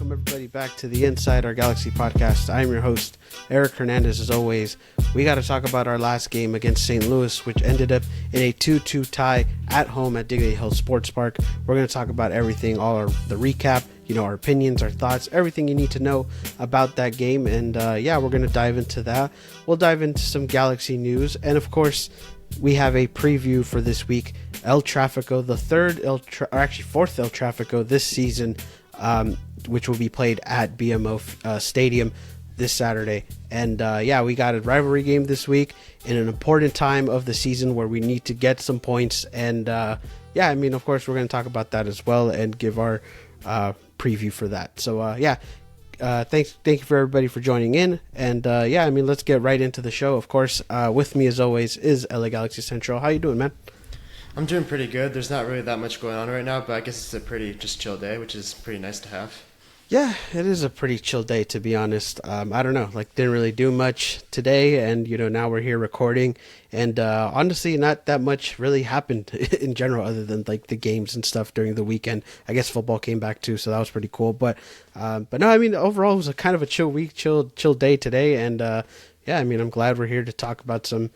welcome everybody back to the Inside Our Galaxy podcast. I'm your host, Eric Hernandez. As always, we got to talk about our last game against St. Louis, which ended up in a 2-2 tie at home at Dignity Health Sports Park. We're going to talk about everything, the recap, our opinions, our thoughts, everything you need to know about that game. And we're going to dive into that. We'll dive into some Galaxy news. And of course, we have a preview for this week. El Trafico, the fourth El Trafico this season, which will be played at BMO Stadium this Saturday. And we got a rivalry game this week in an important time of the season where we need to get some points. And of course, we're going to talk about that as well and give our preview for that. So thank you for everybody for joining in. And let's get right into the show. Of course, with me as always is LA Galaxy Central. How you doing, man? I'm doing pretty good. There's not really that much going on right now, but I guess it's a pretty just chill day, which is pretty nice to have. Yeah, it is a pretty chill day, to be honest. I don't know, didn't really do much today, and now we're here recording, and honestly, not that much really happened in general, other than the games and stuff during the weekend. I guess football came back too, so that was pretty cool. But no, overall, it was a kind of a chill week, chill day today, and I'm glad we're here to talk about some,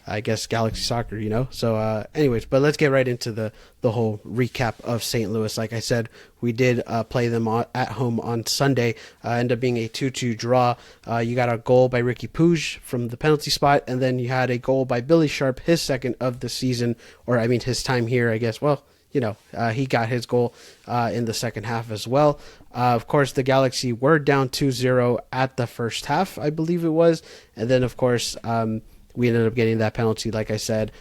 I guess, Galaxy soccer, So but let's get right into the whole recap of St. Louis. Like I said, we did play them at home on Sunday. Ended up being a 2-2 draw. You got a goal by Ricky Puig from the penalty spot, and then you had a goal by Billy Sharp, his second of the season, his time here, I guess. Well, he got his goal in the second half as well. Of course, the Galaxy were down 2-0 at the first half, I believe it was. And then, of course, we ended up getting that penalty, like I said.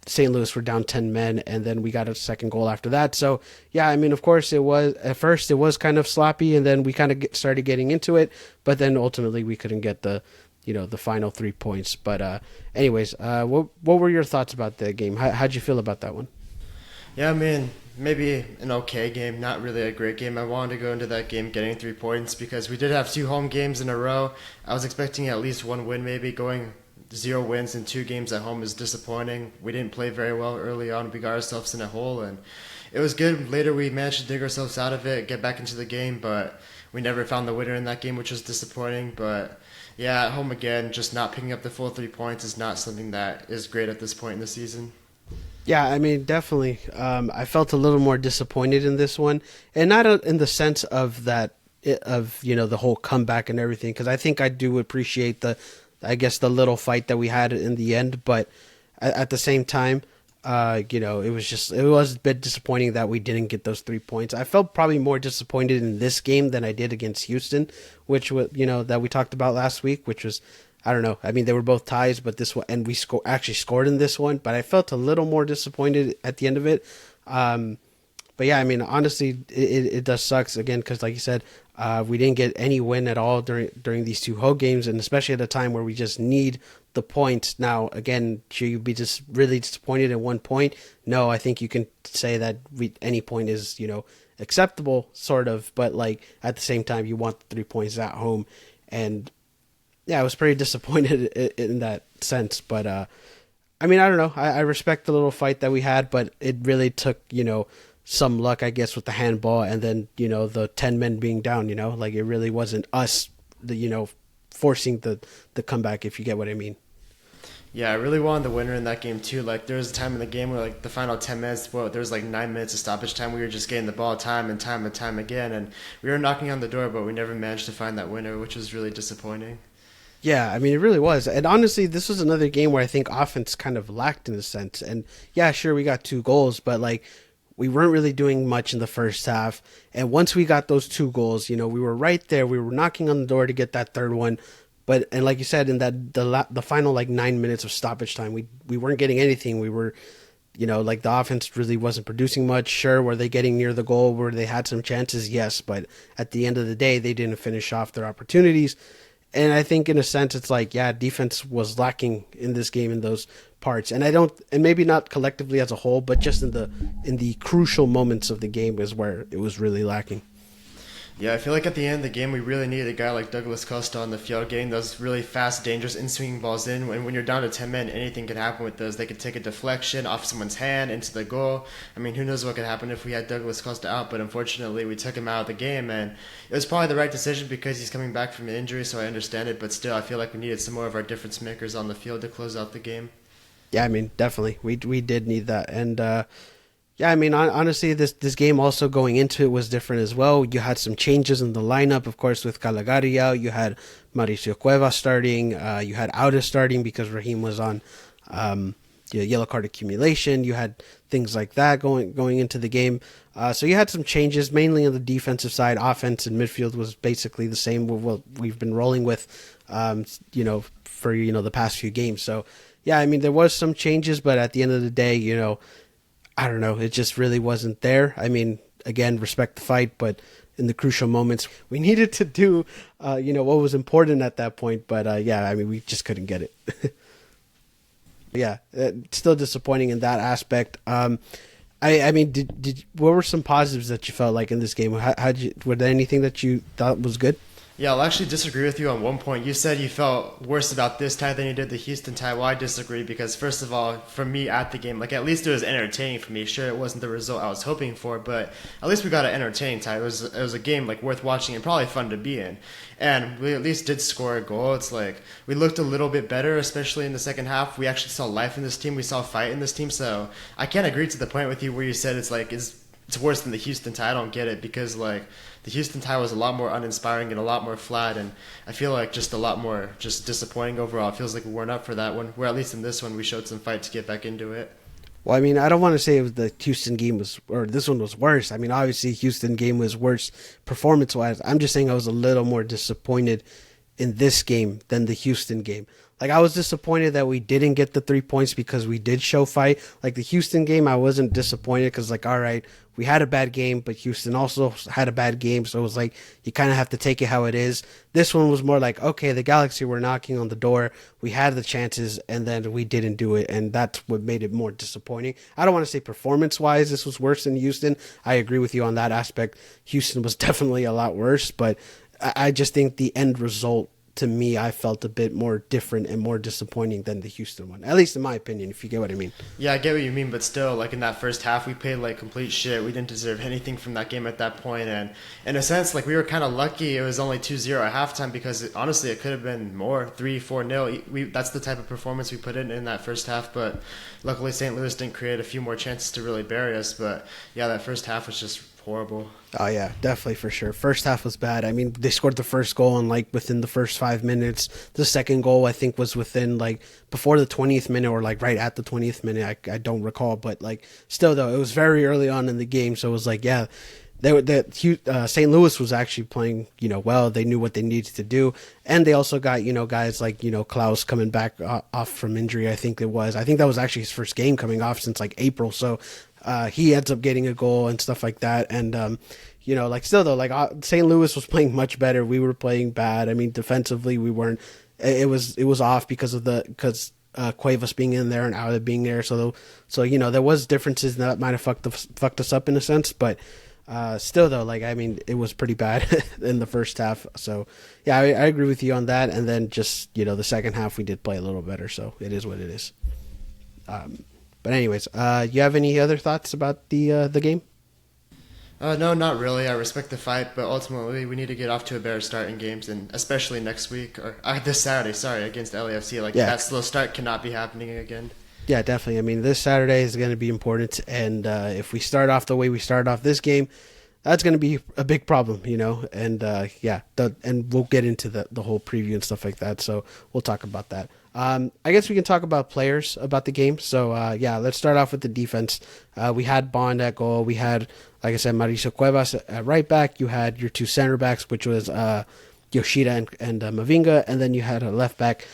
St. Louis were down 10 men, and then we got a second goal after that. So, of course, it was at first it was kind of sloppy, and then we kind of started getting into it. But then ultimately we couldn't get the final 3 points. But what were your thoughts about the game? How'd you feel about that one? Yeah, maybe an okay game, not really a great game. I wanted to go into that game getting 3 points because we did have 2 home games in a row. I was expecting at least one win, maybe. Going 0 wins in 2 games at home is disappointing. We didn't play very well early on. We got ourselves in a hole, and it was good. Later, we managed to dig ourselves out of it, get back into the game, but we never found the winner in that game, which was disappointing. But yeah, at home again, just not picking up the full 3 points is not something that is great at this point in the season. Yeah, definitely. I felt a little more disappointed in this one, and not in the sense of that, the whole comeback and everything, because I think I do appreciate the little fight that we had in the end, but at the same time, it was a bit disappointing that we didn't get those 3 points. I felt probably more disappointed in this game than I did against Houston, which was, that we talked about last week, which was, I don't know. They were both ties, but this one, and we actually scored in this one, but I felt a little more disappointed at the end of it. Honestly, it does sucks again, because like you said, we didn't get any win at all during these 2 home games, and especially at a time where we just need the points. Now, again, should you be just really disappointed at 1 point? No, I think you can say that any point is, acceptable, sort of, but at the same time, you want the 3 points at home, and yeah, I was pretty disappointed in that sense, but I don't know. I respect the little fight that we had, but it really took, some luck, I guess, with the handball, and then, the 10 men being down, it really wasn't us, forcing the comeback, if you get what I mean. Yeah, I really wanted the winner in that game too. There was a time in the game where the final 10 minutes, there was 9 minutes of stoppage time. We were just getting the ball time and time and time again, and we were knocking on the door, but we never managed to find that winner, which was really disappointing. Yeah, it really was. And honestly, this was another game where I think offense kind of lacked in a sense. And yeah, sure, we got 2 goals, but we weren't really doing much in the first half. And once we got those 2 goals, we were right there. We were knocking on the door to get that third one. And like you said, in that the final 9 minutes of stoppage time, we weren't getting anything. We were, the offense really wasn't producing much. Sure, were they getting near the goal where they had some chances? Yes, but at the end of the day, they didn't finish off their opportunities. And I think in a sense, it's defense was lacking in this game in those parts. And maybe not collectively as a whole, but just in the crucial moments of the game is where it was really lacking. Yeah, I feel like at the end of the game, we really needed a guy like Douglas Costa on the field, getting those really fast, dangerous, in-swinging balls in. When you're down to 10 men, anything could happen with those. They could take a deflection off someone's hand into the goal. I mean, who knows what could happen if we had Douglas Costa out, but unfortunately, we took him out of the game, and it was probably the right decision because he's coming back from an injury, so I understand it, but still, I feel like we needed some more of our difference makers on the field to close out the game. Yeah, I mean, definitely. We did need that. And yeah, I mean, honestly, this game also going into it was different as well. You had some changes in the lineup, of course, with Calagari out. You had Mauricio Cuevas starting. You had Auda starting because Raheem was on yellow card accumulation. You had things like that going into the game. So you had some changes, mainly on the defensive side. Offense and midfield was basically the same with what we've been rolling with, for the past few games. So yeah, I mean, there was some changes, but at the end of the day, I don't know. It just really wasn't there. I mean, again, respect the fight, but in the crucial moments, we needed to do, what was important at that point. But yeah, I mean, we just couldn't get it. Yeah, still disappointing in that aspect. I mean, what were some positives that you felt like in this game? Were there anything that you thought was good? Yeah, I'll actually disagree with you on one point. You said you felt worse about this tie than you did the Houston tie. Well, I disagree because, first of all, for me at the game, at least it was entertaining for me. Sure, it wasn't the result I was hoping for, but at least we got an entertaining tie. It was a game worth watching and probably fun to be in. And we at least did score a goal. It's we looked a little bit better, especially in the second half. We actually saw life in this team. We saw fight in this team. So I can't agree to the point with you where you said it's worse than the Houston tie. I don't get it because the Houston tie was a lot more uninspiring and a lot more flat, and I feel like just a lot more just disappointing overall. It feels like we weren't up for that one. Where at least in this one we showed some fight to get back into it. Well, I mean, I don't want to say the Houston game or this one was worse. I mean, obviously Houston game was worse performance-wise. I'm just saying I was a little more disappointed in this game than the Houston game. I was disappointed that we didn't get the 3 points because we did show fight. The Houston game, I wasn't disappointed because, all right, we had a bad game, but Houston also had a bad game. So it was you kind of have to take it how it is. This one was more okay, the Galaxy were knocking on the door. We had the chances, and then we didn't do it. And that's what made it more disappointing. I don't want to say performance-wise this was worse than Houston. I agree with you on that aspect. Houston was definitely a lot worse, but I just think the end result, to me, I felt a bit more different and more disappointing than the Houston one, at least in my opinion, if you get what I mean. Yeah, I get what you mean, but still, in that first half, we played complete shit. We didn't deserve anything from that game at that point, and in a sense, we were kind of lucky it was only 2-0 at halftime because, honestly, it could have been more, 3-4-0. That's the type of performance we put in that first half, but luckily St. Louis didn't create a few more chances to really bury us, but yeah, that first half was just horrible. Oh yeah, definitely for sure. First half was bad. I mean, they scored the first goal in within the first 5 minutes. The second goal I think was within before the 20th minute or right at the 20th minute. I don't recall, but still though, it was very early on in the game, so it was yeah. St. Louis was actually playing, well. They knew what they needed to do, and they also got, guys Klaus coming back off from injury. I think that was actually his first game coming off since April. So he ends up getting a goal and stuff like that. And still though, St. Louis was playing much better. We were playing bad. I mean, defensively we weren't. It was off because Cuevas being in there and Auda being there. So there was differences that might have fucked us up in a sense, but. Still though, I mean, it was pretty bad in the first half. So yeah, I agree with you on that. And then just, the second half we did play a little better. So it is what it is. But anyways, you have any other thoughts about the game? No, not really. I respect the fight, but ultimately we need to get off to a better start in games, and especially next week or this Saturday, against LAFC. That slow start cannot be happening again. Yeah, definitely. I mean, this Saturday is going to be important, and if we start off the way we started off this game, that's going to be a big problem, and and we'll get into the whole preview and stuff like that, so we'll talk about that. I guess we can talk about players about the game. So, let's start off with the defense. We had Bond at goal. We had, like I said, Mauricio Cuevas at right back. You had your two center backs, which was Yoshida and Mavinga, and then you had a left back,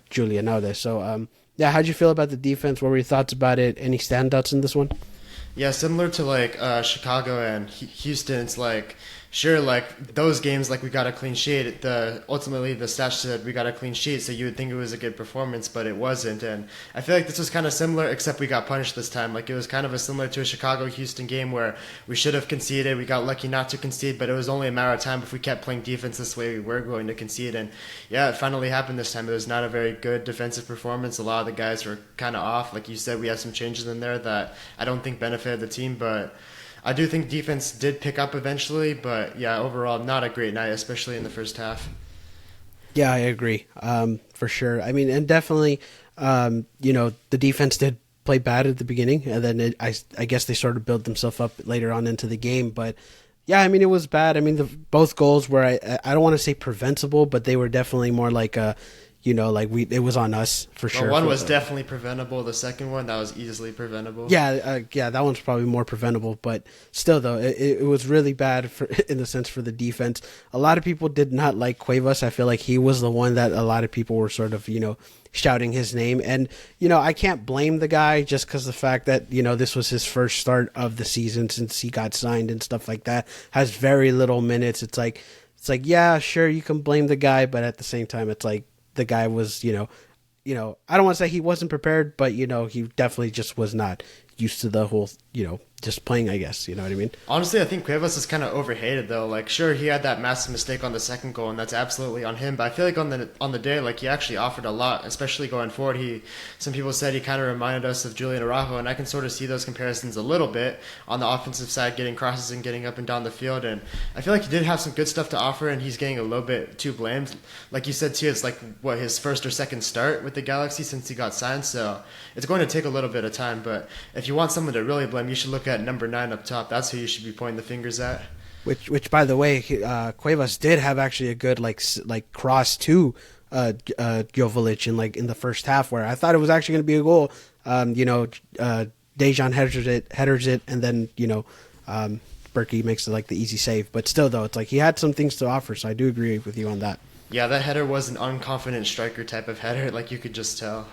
Julian Aude. So, how'd you feel about the defense? What were your thoughts about it? Any standouts in this one? Yeah, similar to Chicago and Houston, it's sure, like those games, like we got a clean sheet. Ultimately the stats said we got a clean sheet, so you would think it was a good performance, but it wasn't. And I feel like this was kind of similar, except we got punished this time. Like it was kind of a similar to a Chicago-Houston game where we should have conceded. We got lucky not to concede, but it was only a matter of time. If we kept playing defense this way, we were going to concede. And yeah, it finally happened this time. It was not a very good defensive performance. A lot of the guys were kind of off. Like you said, we had some changes in there that I don't think benefited the team, but I do think defense did pick up eventually, but yeah, overall, not a great night, especially in the first half. Yeah, I agree. For sure. I mean, and definitely, the defense did play bad at the beginning, and then I guess they sort of built themselves up later on into the game. But yeah, I mean, it was bad. I mean, both goals were, I don't want to say preventable, but they were definitely more like it was on us for sure. One was definitely preventable. The second one, that was easily preventable. Yeah, that one's probably more preventable, but still, though, it was really bad in the sense for the defense. A lot of people did not like Cuevas. I feel like he was the one that a lot of people were sort of, shouting his name. And, I can't blame the guy just because the fact that, this was his first start of the season since he got signed and stuff like that, has very little minutes. It's like, yeah, sure, you can blame the guy, but at the same time, it's like, the guy was, I don't want to say he wasn't prepared, but, he definitely just was not used to the whole, just playing, I guess. You know what I mean? Honestly, I think Cuevas is kind of overhated, though. Like, sure, he had that massive mistake on the second goal, and that's absolutely on him. But I feel like on the day, like, he actually offered a lot, especially going forward. Some people said he kind of reminded us of Julian Araujo, and I can sort of see those comparisons a little bit on the offensive side, getting crosses and getting up and down the field. And I feel like he did have some good stuff to offer, and he's getting a little bit too blamed. Like you said, too, it's like, his first or second start with the Galaxy since he got signed, so it's going to take a little bit of time. But if you want someone to really blame, you should look at number 9 up top. That's who you should be pointing the fingers at. Which by the way, Cuevas did have actually a good like cross to Joveljic in the first half, where I thought it was actually going to be a goal. Dejan headers it, and then Berkey makes it like the easy save. But still, though, it's like he had some things to offer. So I do agree with you on that. Yeah, that header was an unconfident striker type of header, like you could just tell.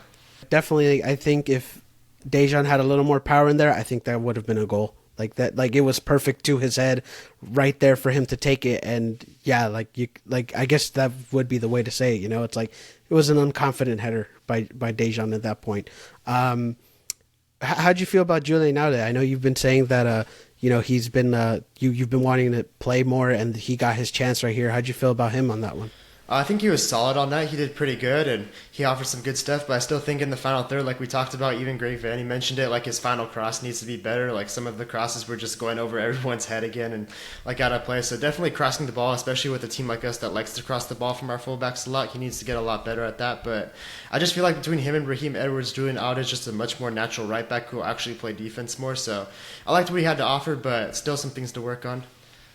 Definitely, I think if Dejan had a little more power in there, I think that would have been a goal. Like that, like it was perfect to his head, right there for him to take it, and yeah, I guess that would be the way to say it. It's like it was an unconfident header by Dejan at that point. How'd you feel about Julian Nowday? I know you've been saying that he's been you've been wanting to play more, and he got his chance right here. How'd you feel about him on that one? I think he was solid all night. He did pretty good, and he offered some good stuff. But I still think in the final third, like we talked about, even Greg Vanny mentioned it, like his final cross needs to be better. Like some of the crosses were just going over everyone's head again and like out of place. So definitely crossing the ball, especially with a team like us that likes to cross the ball from our fullbacks a lot. He needs to get a lot better at that. But I just feel like between him and Raheem Edwards, Julian Alda is just a much more natural right back who will actually play defense more. So I liked what he had to offer, but still some things to work on.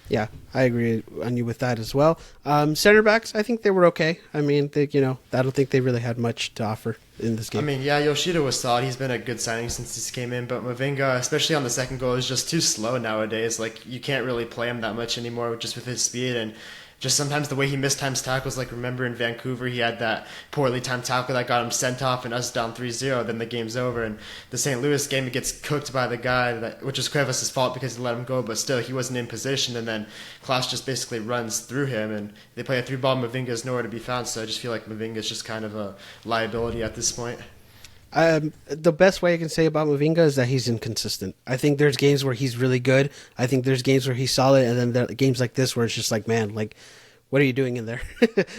Yeah, I agree on you with that as well. Center backs, I think they were okay. I mean, I don't think they really had much to offer in this game. I mean, yeah, Yoshida was solid. He's been a good signing since he came in, but Mavinga, especially on the second goal, is just too slow nowadays. Like, you can't really play him that much anymore just with his speed, and just sometimes the way he mistimes tackles, like remember in Vancouver, he had that poorly timed tackle that got him sent off and us down 3-0, then the game's over. And the St. Louis game, he gets cooked by the guy, which is Cuevas' fault because he let him go, but still, he wasn't in position, and then Klaus just basically runs through him, and they play a 3-ball, Mavinga is nowhere to be found, so I just feel like Mavinga is just kind of a liability at this point. The best way I can say about Mavinga is that he's inconsistent. I think there's games where he's really good. I think there's games where he's solid, and then there are games like this where it's just like, man, like, what are you doing in there?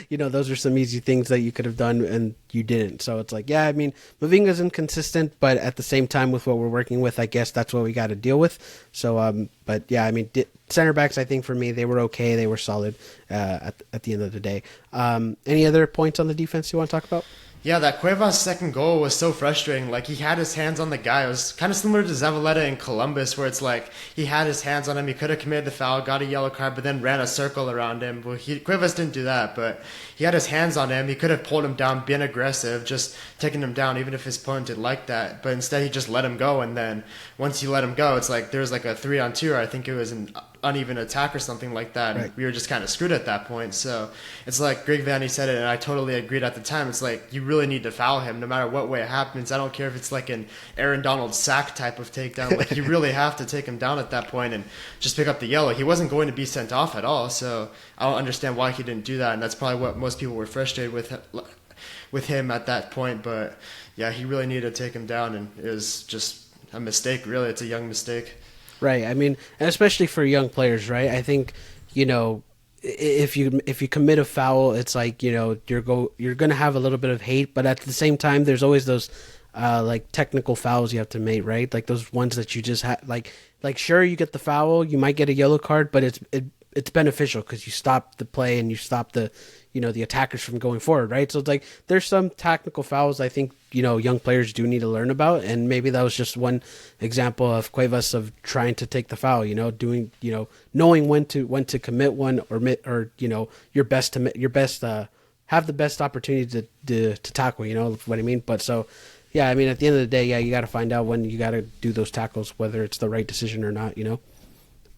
Those are some easy things that you could have done and you didn't. So it's like, yeah, I mean, Mavinga's inconsistent, but at the same time with what we're working with, I guess that's what we got to deal with. So, but yeah, I mean, center backs, I think for me, they were okay. They were solid at the end of the day. Any other points on the defense you want to talk about? Yeah, that Cuevas second goal was so frustrating. Like, he had his hands on the guy. It was kind of similar to Zavaleta in Columbus, where it's like he had his hands on him. He could have committed the foul, got a yellow card, but then ran a circle around him. Well, Cuevas didn't do that, but he had his hands on him. He could have pulled him down, been aggressive, just taking him down, even if his opponent did like that. But instead, he just let him go, and then once he let him go, it's like there was like a 3-on-2, or I think it was uneven attack or something like that. And Right. we were just kind of screwed at that point. So it's like Greg Vanny said it, and I totally agreed at the time. It's like you really need to foul him no matter what way it happens. I don't care if it's like an Aaron Donald sack type of takedown. Like you really have to take him down at that point and just pick up the yellow. He wasn't going to be sent off at all, so I don't understand why he didn't do that. And that's probably what most people were frustrated with him at that point. But yeah, he really needed to take him down, and it was just a mistake. Really, it's a young mistake. Right. I mean, and especially for young players, right? I think, if you commit a foul, it's like, you're going to have a little bit of hate, but at the same time, there's always those like technical fouls you have to make, right? Like those ones that you just like sure, you get the foul, you might get a yellow card, but it's beneficial because you stop the play and you stop the the attackers from going forward, right? So it's like there's some technical fouls I think young players do need to learn about, and maybe that was just one example of Cuevas of trying to take the foul, doing knowing when to commit one or your best have the best opportunity to tackle, what I mean. But so yeah, I mean at the end of the day, yeah, you got to find out when you got to do those tackles, whether it's the right decision or not,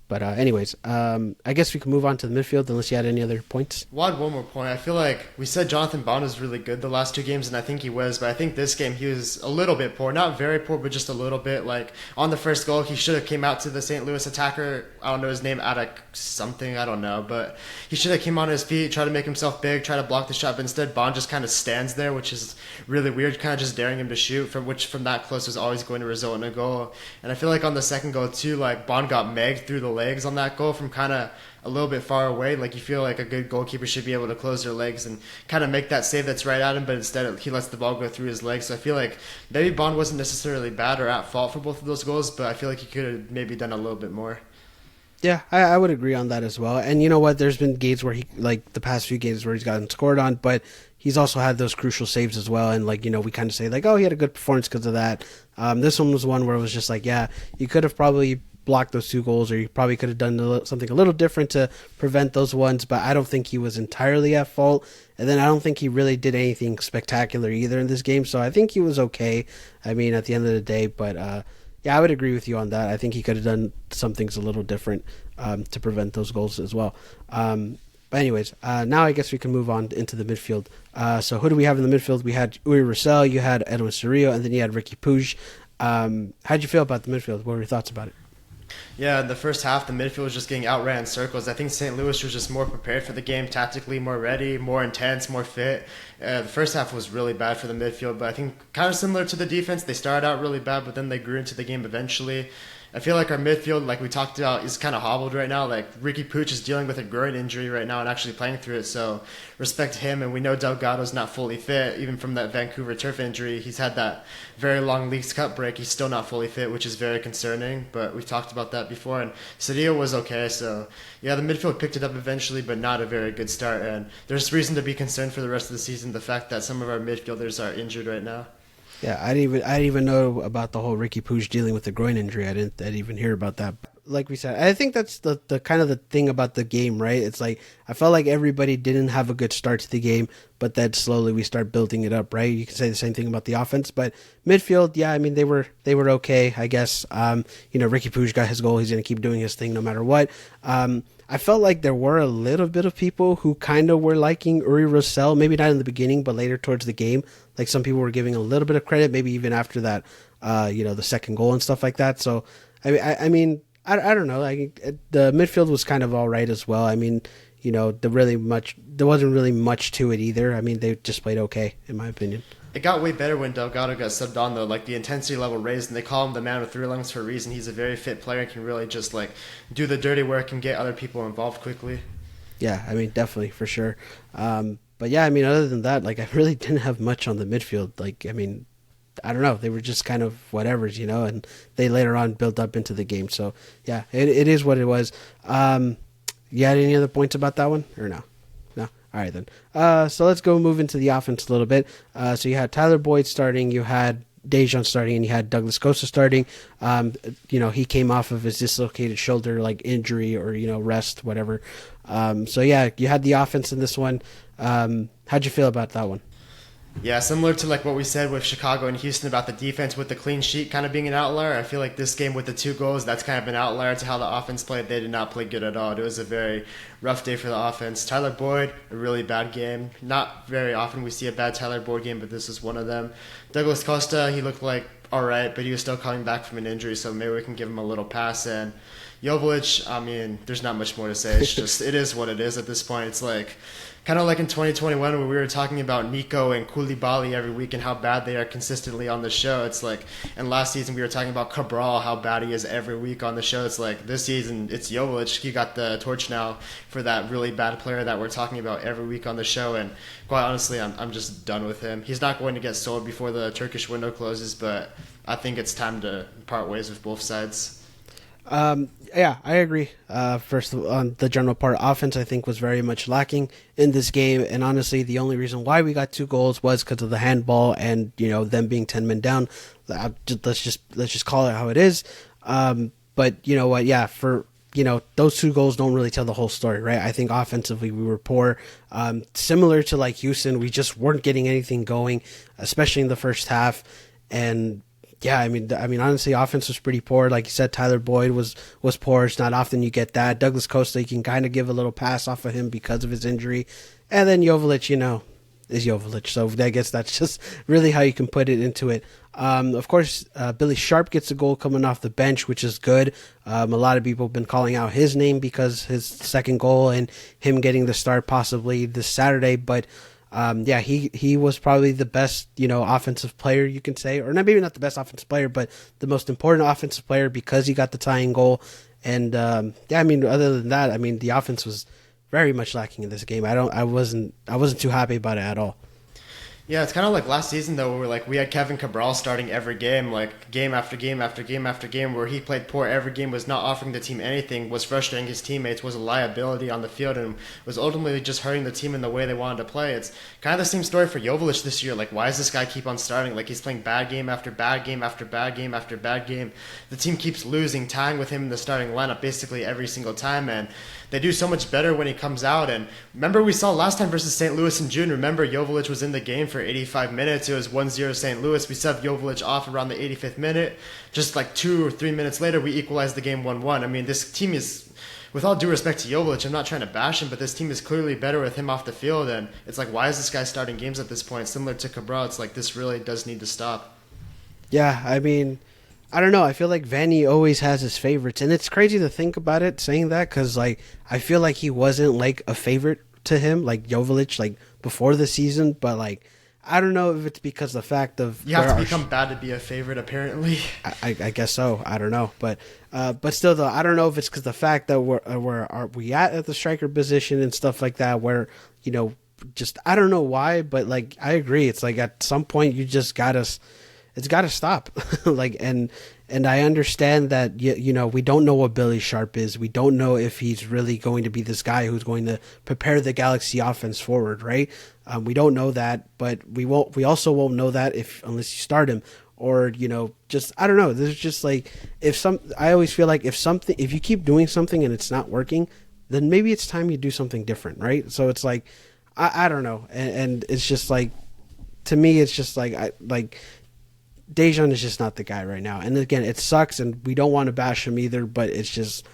But anyways, I guess we can move on to the midfield unless you had any other points. Well, I had one more point. I feel like we said Jonathan Bond was really good the last 2 games, and I think he was. But I think this game he was a little bit poor. Not very poor, but just a little bit. Like on the first goal, he should have came out to the St. Louis attacker. I don't know his name, Adak something. I don't know. But he should have came on his feet, try to make himself big, try to block the shot. But instead, Bond just kind of stands there, which is really weird, kind of just daring him to shoot, from that close was always going to result in a goal. And I feel like on the second goal, too, like Bond got megged through the legs on that goal from kind of a little bit far away. Like you feel like a good goalkeeper should be able to close their legs and kind of make that save that's right at him, but instead he lets the ball go through his legs. So I feel like maybe Bond wasn't necessarily bad or at fault for both of those goals, but I feel like he could have maybe done a little bit more. Yeah, I would agree on that as well. And you know what? There's been games where the past few games where he's gotten scored on, but he's also had those crucial saves as well. And we kind of say oh, he had a good performance because of that. This one was one where it was just yeah, you could have probably blocked those 2 goals, or you probably could have done something a little different to prevent those ones, but I don't think he was entirely at fault. And then I don't think he really did anything spectacular either in this game, so I think he was okay, I mean, at the end of the day. But yeah, I would agree with you on that. I think he could have done some things a little different to prevent those goals as well. But anyways, now I guess we can move on into the midfield. So who do we have in the midfield? We had Uri Roussel, you had Edwin Cerrillo, and then you had Ricky Puig. How'd you feel about the midfield? What were your thoughts about it? Yeah, in the first half, the midfield was just getting outran in circles. I think St. Louis was just more prepared for the game, tactically more ready, more intense, more fit. The first half was really bad for the midfield, but I think kind of similar to the defense. They started out really bad, but then they grew into the game eventually. I feel like our midfield, like we talked about, is kind of hobbled right now. Like Ricky Puig is dealing with a groin injury right now and actually playing through it. So respect to him. And we know Delgado's not fully fit, even from that Vancouver turf injury. He's had that very long Leagues Cup break. He's still not fully fit, which is very concerning. But we've talked about that before. And Cedillo was okay. So yeah, the midfield picked it up eventually, but not a very good start. And there's reason to be concerned for the rest of the season. The fact that some of our midfielders are injured right now. Yeah, I didn't even know about the whole Ricky Puig dealing with the groin injury. I didn't even hear about that. Like we said, I think that's the kind of the thing about the game, right? It's like I felt like everybody didn't have a good start to the game, but then slowly we start building it up, right? You can say the same thing about the offense, but midfield, yeah, I mean they were okay, I guess. Ricky Puig got his goal. He's going to keep doing his thing no matter what. I felt like there were a little bit of people who kind of were liking Uri Roussel, maybe not in the beginning, but later towards the game. Like some people were giving a little bit of credit, maybe even after that, the second goal and stuff like that. So, I mean, I don't know. The midfield was kind of all right as well. I mean, there wasn't really much to it either. I mean, they just played okay, in my opinion. It got way better when Delgado got subbed on, though. Like, the intensity level raised, and they call him the man with 3 lungs for a reason. He's a very fit player and can really just, do the dirty work and get other people involved quickly. Yeah, I mean, definitely, for sure. But, yeah, I mean, other than that, I really didn't have much on the midfield. I don't know. They were just kind of whatevers, and they later on built up into the game. So, yeah, it is what it was. You had any other points about that one, or no? All right, then. So let's go move into the offense a little bit. So you had Tyler Boyd starting, you had Dejan starting, and you had Douglas Costa starting. He came off of his dislocated shoulder, injury or, rest, whatever. So, yeah, you had the offense in this one. How'd you feel about that one? Yeah, similar to like what we said with Chicago and Houston about the defense with the clean sheet kind of being an outlier. I feel like this game with the 2 goals, that's kind of an outlier to how the offense played. They did not play good at all. It was a very rough day for the offense. Tyler Boyd, a really bad game. Not very often we see a bad Tyler Boyd game, but this is one of them. Douglas Costa, he looked like all right, but he was still coming back from an injury, so maybe we can give him a little pass. And Jovic, I mean, there's not much more to say. It's just, it is what it is at this point. It's like, kind of like in 2021 when we were talking about Nico and Koulibaly every week and how bad they are consistently on the show. It's like, and last season we were talking about Cabral, how bad he is every week on the show. It's like this season it's Jovic. He got the torch now for that really bad player that we're talking about every week on the show. And quite honestly, I'm just done with him. He's not going to get sold before the Turkish window closes, but I think it's time to part ways with both sides. Yeah, I agree. First, on the general part, offense I think was very much lacking in this game, and honestly, the only reason why we got 2 goals was because of the handball and them being 10 men down. Let's just call it how it is. But you know what? Yeah, for those 2 goals don't really tell the whole story, right? I think offensively we were poor. Similar to like Houston, we just weren't getting anything going, especially in the first half, and. Yeah, I mean, honestly, offense was pretty poor. Like you said, Tyler Boyd was poor. It's not often you get that. Douglas Costa, you can kind of give a little pass off of him because of his injury. And then Jovic, is Jovic. So I guess that's just really how you can put it into it. Of course, Billy Sharp gets a goal coming off the bench, which is good. A lot of people have been calling out his name because his second goal and him getting the start possibly this Saturday. But yeah, he was probably the best, offensive player you can say, or maybe not the best offensive player, but the most important offensive player because he got the tying goal. And yeah, I mean, other than that, I mean, the offense was very much lacking in this game. I wasn't too happy about it at all. Yeah, it's kind of like last season though, where we had Kevin Cabral starting every game, like game after game after game after game, where he played poor every game, was not offering the team anything, was frustrating his teammates, was a liability on the field, and was ultimately just hurting the team in the way they wanted to play. It's kind of the same story for Jovic this year. Like, why does this guy keep on starting? Like, he's playing bad game after bad game after bad game after bad game. The team keeps losing, tying with him in the starting lineup basically every single time, and they do so much better when he comes out. And remember, we saw last time versus St. Louis in June. Remember, Jovic was in the game for 85 minutes. It was 1-0 St. Louis. We subbed Jovic off around the 85th minute. Just like 2 or 3 minutes later, we equalized the game 1-1. I mean, this team is, with all due respect to Jovic, I'm not trying to bash him, but this team is clearly better with him off the field. And it's like, why is this guy starting games at this point? Similar to Cabral, it's like, this really does need to stop. Yeah, I mean, I don't know. I feel like Vanny always has his favorites, and it's crazy to think about it saying that because like I feel like he wasn't like a favorite to him like Jovic like before the season, but like I don't know if it's because the fact of you have to become bad to be a favorite apparently. I guess so. I don't know, but still though I don't know if it's because the fact that where are we at the striker position and stuff like that where just I don't know why, but like I agree. It's like at some point you just it's got to stop. Like, and I understand that, we don't know what Billy Sharp is. We don't know if he's really going to be this guy who's going to prepare the Galaxy offense forward, right? We don't know that, but we also won't know that unless you start him or, just, I don't know. There's just like, I always feel like if you keep doing something and it's not working, then maybe it's time you do something different, right? So it's like, I don't know. And it's just like, to me, it's just like, Dejan is just not the guy right now. And again, it sucks and we don't want to bash him either, but it's just,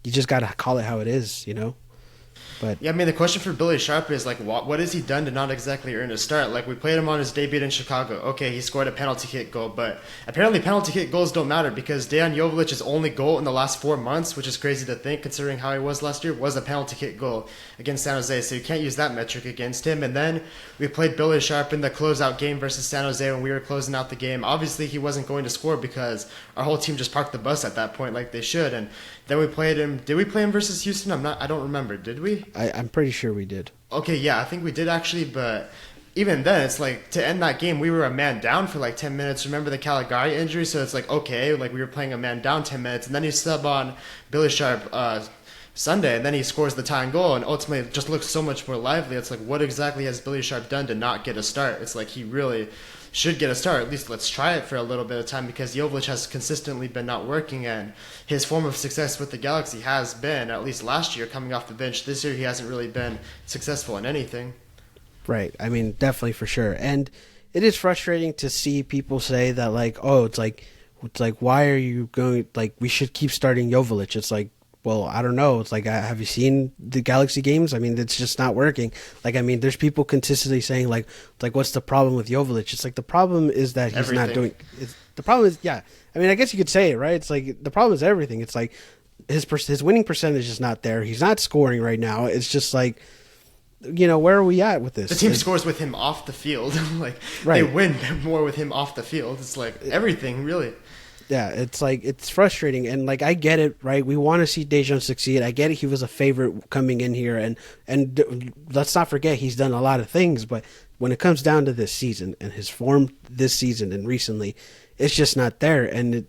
you just got to call it how it is, But yeah, I mean, the question for Billy Sharp is, like, what has he done to not exactly earn a start? Like, we played him on his debut in Chicago. Okay, he scored a penalty kick goal, but apparently penalty kick goals don't matter because Dejan Jovic's only goal in the last 4 months, which is crazy to think considering how he was last year, was a penalty kick goal against San Jose, so you can't use that metric against him. And then we played Billy Sharp in the closeout game versus San Jose when we were closing out the game. Obviously, he wasn't going to score because our whole team just parked the bus at that point like they should, and then we played him. Did we play him versus Houston? I don't remember. Did we? I'm pretty sure we did. Okay, yeah, I think we did actually, but even then, it's like, to end that game, we were a man down for like 10 minutes. Remember the Caligari injury? So it's like, okay, like we were playing a man down 10 minutes, and then you sub on Billy Sharp Sunday, and then he scores the tying goal, and ultimately it just looks so much more lively. It's like, what exactly has Billy Sharp done to not get a start? It's like he really should get a start. At least let's try it for a little bit of time because Jovic has consistently been not working, and his form of success with the Galaxy has been, at least last year, coming off the bench. This year he hasn't really been successful in anything. Right. I mean, definitely for sure. And it is frustrating to see people say that, like, oh, it's like, why are you going, like, we should keep starting Jovic. It's like, well, I don't know. It's like, have you seen the Galaxy games? I mean, it's just not working. Like, I mean, there's people consistently saying, like, what's the problem with Jovic? It's like, the problem is that he's Everything. not doing, the problem is, yeah. I mean, I guess you could say it, right? It's like, the problem is everything. It's like, his winning percentage is not there. He's not scoring right now. It's just like, where are we at with this? The team scores with him off the field. Like, Right. they win more with him off the field. It's like everything, really. Yeah, it's like, it's frustrating, and like, I get it, right? We want to see Dejan succeed. I get it. He was a favorite coming in here, and let's not forget he's done a lot of things. But when it comes down to this season and his form this season and recently, it's just not there. And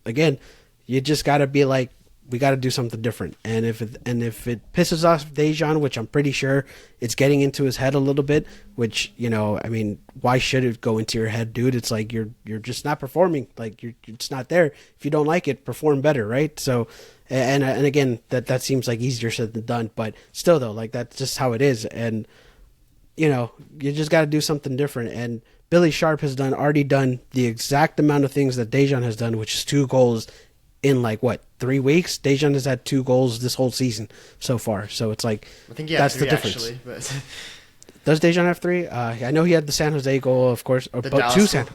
again, you just got to be like, we got to do something different. And if it pisses off Dejan, which I'm pretty sure it's getting into his head a little bit, which, I mean, why should it go into your head, dude? It's like, you're just not performing. Like, it's not there. If you don't like it, perform better, right? So, and again, that seems like easier said than done, but still though, like, that's just how it is. And, you just got to do something different. And Billy Sharp has already done the exact amount of things that Dejan has done, which is 2 goals in, like, what, 3 weeks? Dejan has had 2 goals this whole season so far. So it's like, I think he had that's 3, the difference. actually. But Does Dejan have 3? I know he had the San Jose goal, of course, but Dallas goal.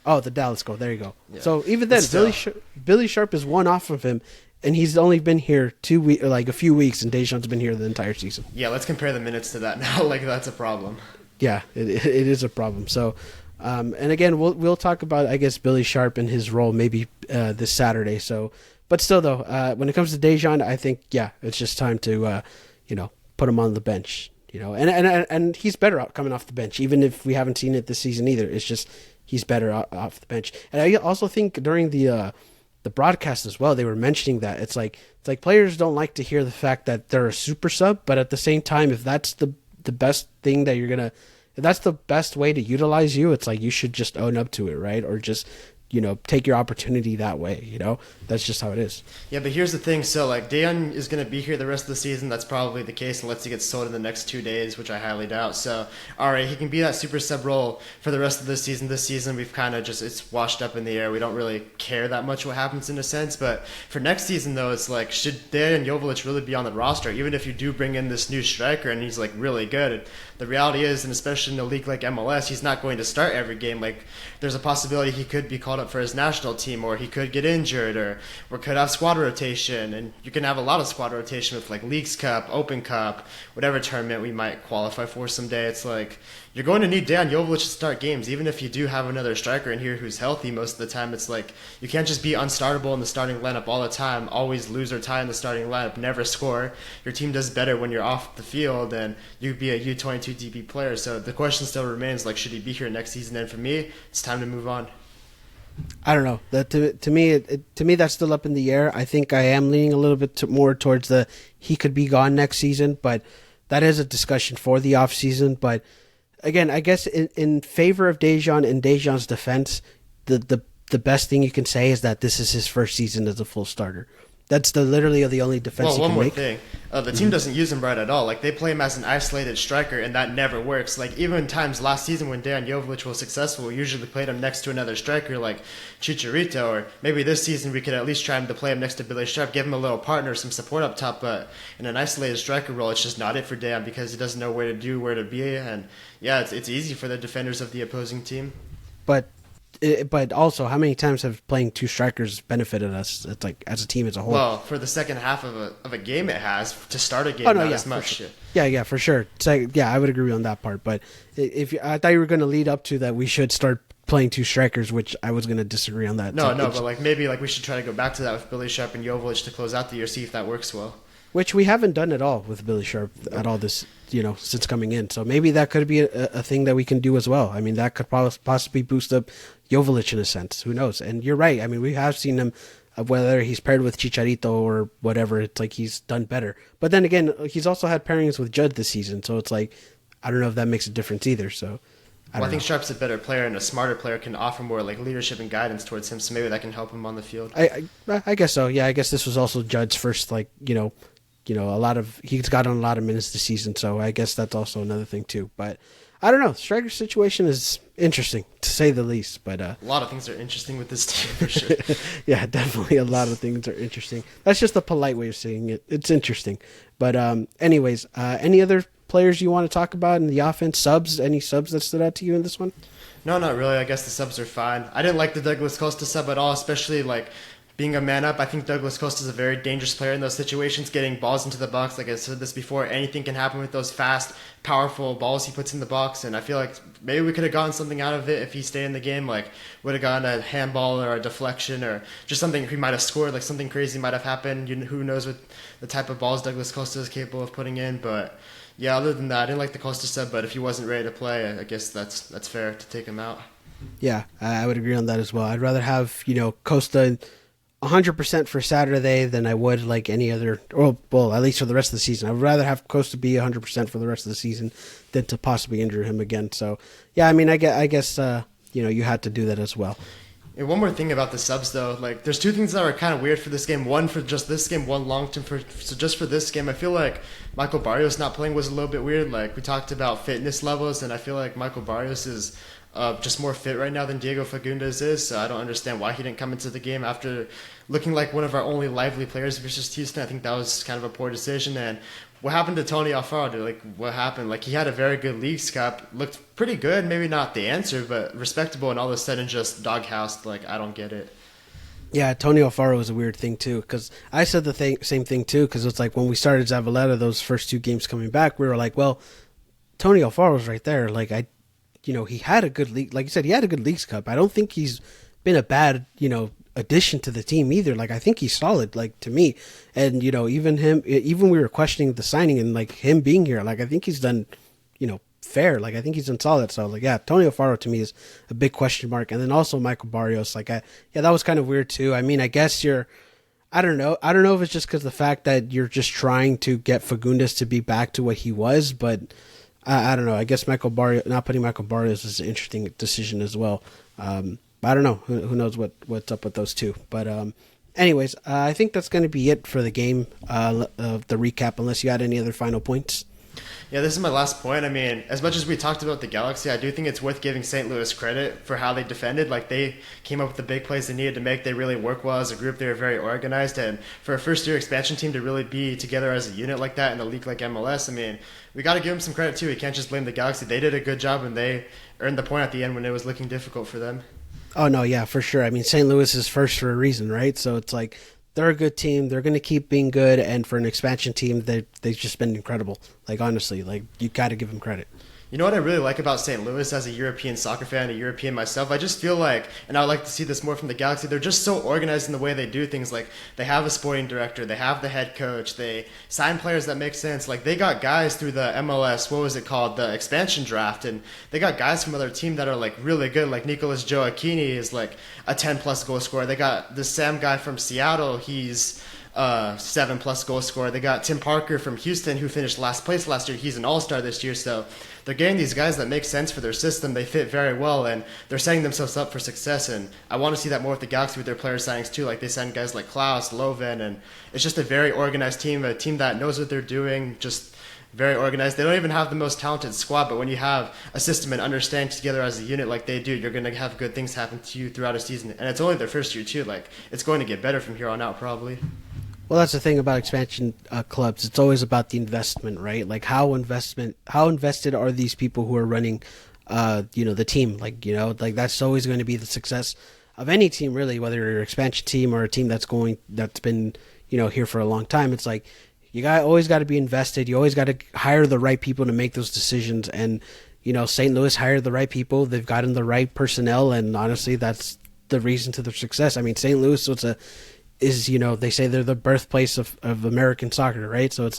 Oh, the Dallas goal. There you go. Yeah. So even then, Billy Sharp is 1 off of him, and he's only been here 2 weeks, like a few weeks, and Dejan's been here the entire season. Yeah, let's compare the minutes to that now. Like, that's a problem. Yeah, it is a problem. So, and again, we'll talk about, I guess, Billy Sharp and his role maybe this Saturday. So, but still though, when it comes to Dejan, I think it's just time to put him on the bench. And he's better out coming off the bench, even if we haven't seen it this season either. It's just he's better off the bench. And I also think during the broadcast as well, they were mentioning that it's like players don't like to hear the fact that they're a super sub, but at the same time, if that's the best thing that if that's the best way to utilize you, it's like you should just own up to it, right? Or just take your opportunity that way. That's just how it is. Yeah, but here's the thing. So, like, Dejan is going to be here the rest of the season. That's probably the case unless he gets sold in the next 2 days, which I highly doubt. So, all right, he can be that super sub role for the rest of the season. This season, we've kind of it's washed up in the air. We don't really care that much what happens in a sense. But for next season, though, it's like, should Dejan Jovic really be on the roster? Even if you do bring in this new striker and he's, like, really good, the reality is, and especially in a league like MLS, he's not going to start every game. Like, there's a possibility he could be called up for his national team, or he could get injured, or could have squad rotation. And you can have a lot of squad rotation with, like, Leagues Cup, Open Cup, whatever tournament we might qualify for someday. It's like, you're going to need Dejan Jovic to start games, even if you do have another striker in here who's healthy most of the time. It's like, you can't just be unstartable in the starting lineup all the time, always lose or tie in the starting lineup, never score. Your team does better when you're off the field, and you be a U22 DP player. So the question still remains, like, should he be here next season? And for me, it's time to move on. I don't know. That to me, that's still up in the air. I think I am leaning a little bit more towards he could be gone next season, but that is a discussion for the off season. But again, I guess in favor of Dejan and Dejan's defense, the best thing you can say is that this is his first season as a full starter. That's literally the only defense you can make. Well, one more thing. The team doesn't use him right at all. Like, they play him as an isolated striker, and that never works. Like, even times last season when Dejan Jovic was successful, we usually played him next to another striker like Chicharito, or maybe this season we could at least try him to play him next to Billy Sharp, give him a little partner, some support up top. But in an isolated striker role, it's just not it for Dejan because he doesn't know where to be. And yeah, it's easy for the defenders of the opposing team. But also, how many times have playing 2 strikers benefited us? It's like as a team as a whole. Well, for the second half of a game, it has. To start a game, not as much. Sure. Yeah, for sure. I would agree on that part. But I thought you were going to lead up to that, we should start playing 2 strikers, which I was going to disagree on that. No, but maybe we should try to go back to that with Billy Sharp and Jovic to close out the year, see if that works well. Which we haven't done at all with Billy Sharp at all this, since coming in. So maybe that could be a thing that we can do as well. I mean, that could possibly boost up Jovic in a sense. Who knows? And you're right. I mean, we have seen him, whether he's paired with Chicharito or whatever, it's like he's done better. But then again, he's also had pairings with Judd this season. So it's like, I don't know if that makes a difference either. So I think Sharp's a better player, and a smarter player can offer more leadership and guidance towards him. So maybe that can help him on the field. I guess so. Yeah, I guess this was also Judd's first he's gotten a lot of minutes this season, so I guess that's also another thing too. But I don't know. Striker situation is interesting to say the least. But a lot of things are interesting with this team for sure. Yeah, definitely a lot of things are interesting. That's just a polite way of saying it. It's interesting. But anyways, any other players you want to talk about in the offense? Subs? Any subs that stood out to you in this one? No, not really. I guess the subs are fine. I didn't like the Douglas Costa sub at all, especially being a man up. I think Douglas Costa is a very dangerous player in those situations, getting balls into the box. Like I said this before, anything can happen with those fast, powerful balls he puts in the box. And I feel like maybe we could have gotten something out of it if he stayed in the game. Would have gotten a handball or a deflection or just something he might have scored. Something crazy might have happened. Who knows what the type of balls Douglas Costa is capable of putting in. But yeah, other than that, I didn't like the Costa sub. But if he wasn't ready to play, I guess that's fair to take him out. Yeah, I would agree on that as well. I'd rather have Costa 100% for Saturday than I would any other, well, at least for the rest of the season. I would rather have Costa be 100% for the rest of the season than to possibly injure him again. So, yeah, I mean, I guess you had to do that as well. And one more thing about the subs, though. There's two things that are kind of weird for this game. One for just this game, one long-term so just for this game. I feel like Michael Barrios not playing was a little bit weird. We talked about fitness levels, and I feel like Michael Barrios is just more fit right now than Diego Fagundes is, so I don't understand why he didn't come into the game after looking like one of our only lively players versus Houston. I think that was kind of a poor decision. And what happened to Tony Alfaro? What happened? He had a very good Leagues Cup, looked pretty good, maybe not the answer, but respectable, and all of a sudden just doghoused. I don't get it. Yeah, Tony Alfaro was a weird thing too, because I said the same thing too, because it's when we started Zavaleta, those first two games coming back, we were like, well, Tony Alfaro's right there. He had a good league. Like you said, he had a good Leagues Cup. I don't think he's been a bad, addition to the team either. I think he's solid, to me. And, even we were questioning the signing and, him being here. I think he's done, fair. I think he's done solid. So, yeah, Tony Alfaro to me is a big question mark. And then also Michael Barrios. That was kind of weird too. I mean, I guess I don't know. I don't know if it's just because the fact that you're just trying to get Fagundes to be back to what he was, but I don't know. I guess not putting Michael Barrios is an interesting decision as well. I don't know. Who knows what's up with those two. But anyways, I think that's going to be it for the game, the recap, unless you had any other final points. Yeah, this is my last point. I mean, as much as we talked about the Galaxy, I do think it's worth giving St. Louis credit for how they defended. They came up with the big plays they needed to make. They really worked well as a group. They were very organized. And for a first-year expansion team to really be together as a unit like that in a league like MLS, I mean, we got to give them some credit too. We can't just blame the Galaxy. They did a good job, and they earned the point at the end when it was looking difficult for them. Oh, no, yeah, for sure. I mean, St. Louis is first for a reason, right? So it's they're a good team. They're going to keep being good. And for an expansion team, they've just been incredible. Honestly, you got to give them credit. You know what I really like about St. Louis as a European soccer fan, a European myself? I just feel and I would like to see this more from the Galaxy, they're just so organized in the way they do things. They have a sporting director, they have the head coach, they sign players that make sense. They got guys through the MLS, what was it called, the expansion draft, and they got guys from other team that are really good. Nicolas Joaquini is a 10-plus goal scorer. They got the Sam guy from Seattle, he's 7-plus goal scorer. They got Tim Parker from Houston, who finished last place last year. He's an all-star this year, so they're getting these guys that make sense for their system. They fit very well, and they're setting themselves up for success. And I want to see that more with the Galaxy with their player signings too. They signed guys like Klaus, Loven, and it's just a very organized team, a team that knows what they're doing, just very organized. They don't even have the most talented squad, but when you have a system and understand together as a unit like they do, you're going to have good things happen to you throughout a season. And it's only their first year too. It's going to get better from here on out probably. Well, that's the thing about expansion clubs. It's always about the investment, right? How invested are these people who are running, the team? That's always going to be the success of any team, really, whether you're an expansion team or a team that's been, here for a long time. It's always got to be invested. You always got to hire the right people to make those decisions. And, St. Louis hired the right people. They've gotten the right personnel. And honestly, that's the reason to their success. I mean, St. Louis they say they're the birthplace of American soccer, right? So it's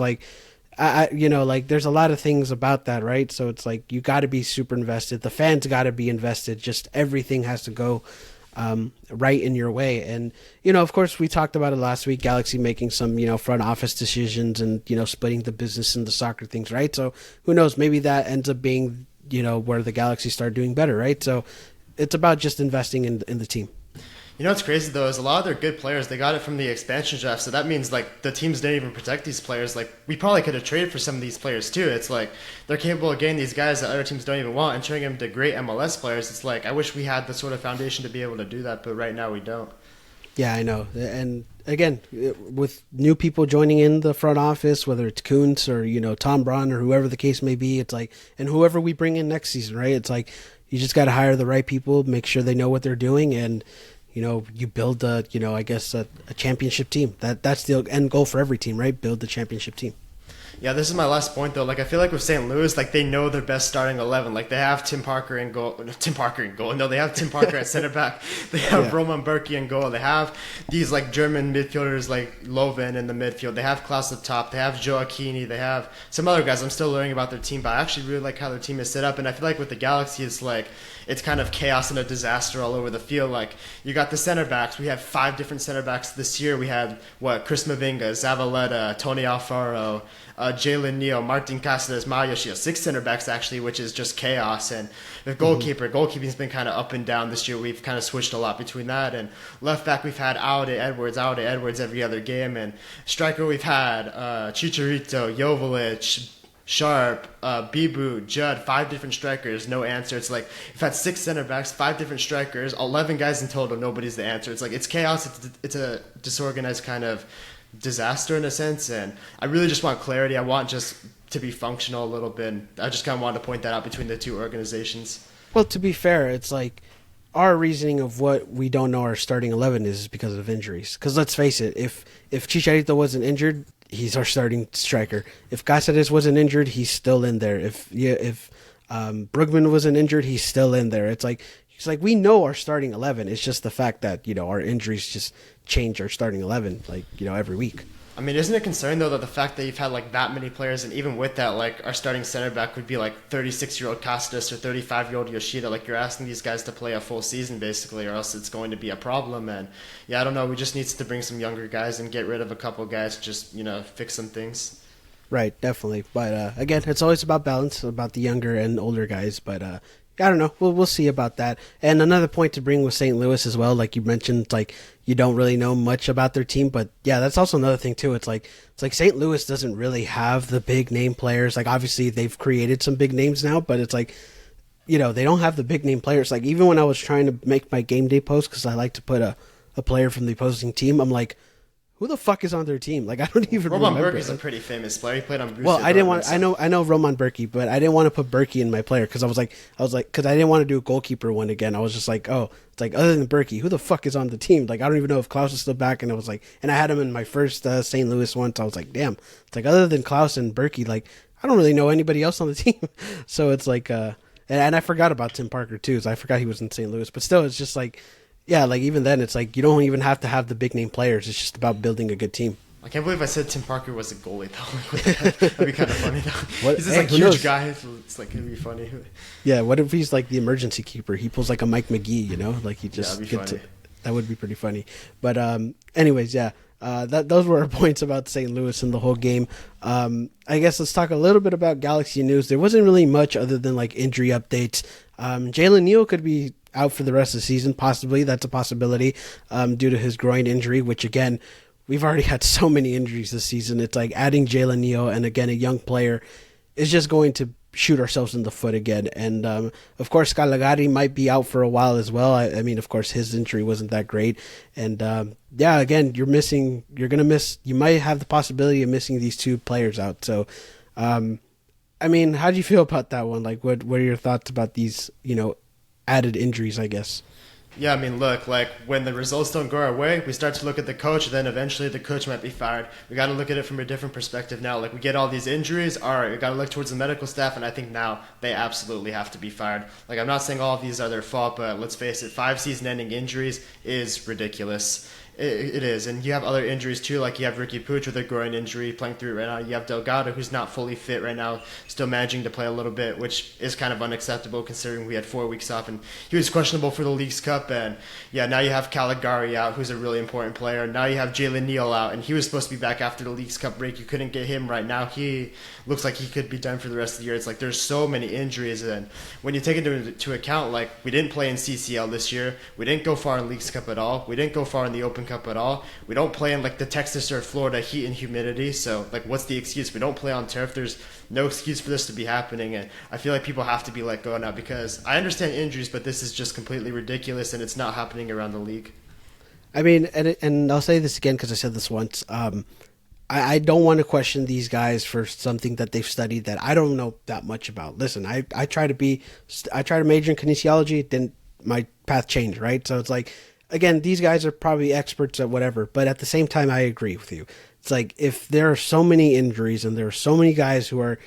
there's a lot of things about that, right? So it's you got to be super invested. The fans got to be invested. Just everything has to go right in your way. And, of course, we talked about it last week, Galaxy making some, front office decisions and, splitting the business and the soccer things, right? So who knows, maybe that ends up being, where the Galaxy start doing better, right? So it's about just investing in the team. You know what's crazy though is a lot of their good players they got it from the expansion draft, so that means like the teams didn't even protect these players. Like we probably could have traded for some of these players too. It's like they're capable of getting these guys that other teams don't even want and turning them to great MLS players. It's like I wish we had the sort of foundation to be able to do that, but right now we don't. Yeah, I know. And again, with new people joining in the front office, whether it's Kuntz or, Tom Braun or whoever the case may be, it's like, and whoever we bring in next season, right? It's like, you just got to hire the right people, make sure they know what they're doing, and, you build a championship team. That's the end goal for every team, right? Build the championship team. Yeah, this is my last point though. Like I feel like with St. Louis, like they know their best starting 11. Like they have Tim Parker in goal. No, they have Tim Parker at center back. They have Roman Berkey in goal. They have these like German midfielders like Loven in the midfield. They have Klaus up top. They have Joaquini. They have some other guys. I'm still learning about their team, but I actually really like how their team is set up. And I feel like with the Galaxy, it's kind of chaos and a disaster all over the field. Like you got the center backs. We have 5 different center backs this year. We had Chris Mavinga, Zavaleta, Tony Alfaro, Jalen Neal, Martin Cáceres, Mario Yoshida. 6 center backs actually, which is just chaos. And the goalkeeping's been kind of up and down this year. We've kind of switched a lot between that. And left back we've had Aude Edwards every other game. And striker we've had Chicharito, Joveljic, Sharp, Bibu, Judd, 5 different strikers, no answer. It's like we've had 6 center backs, 5 different strikers, 11 guys in total, nobody's the answer. It's like it's chaos. It's a disorganized kind of disaster in a sense, and I really just want clarity. I want just to be functional a little bit. I just kind of wanted to point that out between the two organizations. Well, to be fair, it's like our reasoning of what we don't know our starting 11 is because of injuries. Because let's face it, if Chicharito wasn't injured, he's our starting striker. If Cáceres wasn't injured, he's still in there. If Brugman wasn't injured, he's still in there. It's like we know our starting 11. It's just the fact that our injuries just change our starting 11 every week. I mean, isn't it concerning though that the fact that you've had like that many players, and even with that, like our starting center back would be like 36-year-old Costas or 35-year-old Yoshida. Like you're asking these guys to play a full season basically, or else it's going to be a problem. And yeah, I don't know. We just need to bring some younger guys and get rid of a couple guys, just fix some things. Right, definitely. But again, it's always about balance, about the younger and older guys. But I don't know. We'll see about that. And another point to bring with St. Louis as well, like you mentioned, like you don't really know much about their team, but yeah, that's also another thing too. It's like St. Louis doesn't really have the big name players. Like obviously they've created some big names now, but it's like they don't have the big name players. Like even when I was trying to make my game day post, because I like to put a player from the opposing team, I'm like, who the fuck is on their team? Like I don't even remember. Roman Berkey's a pretty famous player. He played on. Well, I didn't want. I know Roman Berkey, but I didn't want to put Berkey in my player because I was like, because I didn't want to do a goalkeeper one again. I was just like, oh, it's like other than Berkey, who the fuck is on the team? Like I don't even know if Klaus is still back. And I was like, and I had him in my first St. Louis one, so I was like, damn. It's like other than Klaus and Berkey, like I don't really know anybody else on the team. So it's like, and I forgot about Tim Parker too. So I forgot he was in St. Louis, but still, it's just like, yeah, like even then, it's like you don't even have to have the big name players. It's just about building a good team. I can't believe I said Tim Parker was a goalie though. That'd be kind of funny though. What? He's this huge knows? Guy. It's like it'd be funny. Yeah, what if he's like the emergency keeper? He pulls like a Mike McGee, like he just that would be pretty funny. But anyways, yeah. Those were our points about St. Louis and the whole game. I guess let's talk a little bit about Galaxy news. There wasn't really much other than like injury updates. Jalen Neal could be out for the rest of the season, possibly. That's a possibility due to his groin injury, which again, we've already had so many injuries this season. It's like adding Jalen Neal and again a young player is just going to shoot ourselves in the foot again. And of course, Calegari might be out for a while as well. I mean, of course, his injury wasn't that great. And yeah, again, you might have the possibility of missing these 2 players out. So, I mean, how do you feel about that one? Like, what are your thoughts about these, added injuries, I guess? Yeah, I mean, look, like when the results don't go our way, we start to look at the coach, then eventually the coach might be fired. We got to look at it from a different perspective now. Like we get all these injuries, all right, we got to look towards the medical staff, and I think now they absolutely have to be fired. Like I'm not saying all of these are their fault, but let's face it, 5 season-ending injuries is ridiculous. It is, and you have other injuries too. Like you have Ricky Puig with a groin injury playing through it right now. You have Delgado, who's not fully fit right now, still managing to play a little bit, which is kind of unacceptable considering we had 4 weeks off and he was questionable for the Leagues Cup. And yeah, now you have Caligari out, who's a really important player. Now you have Jalen Neal out, and he was supposed to be back after the Leagues Cup break. You couldn't get him right now. He looks like he could be done for the rest of the year. It's like there's so many injuries, and when you take into account, like we didn't play in CCL this year, we didn't go far in Leagues Cup at all, we didn't go far in the Open Cup at all. We don't play in like the Texas or Florida heat and humidity. So like, what's the excuse? We don't play on turf. There's no excuse for this to be happening. And I feel like people have to be let go now because I understand injuries, but this is just completely ridiculous and it's not happening around the league. I mean, and I'll say this again because I said this once. I don't want to question these guys for something that they've studied that I don't know that much about. Listen, I try to major in kinesiology. Then my path changed, right? So it's like, again, these guys are probably experts at whatever, but at the same time, I agree with you. It's like if there are so many injuries and there are so many guys who are,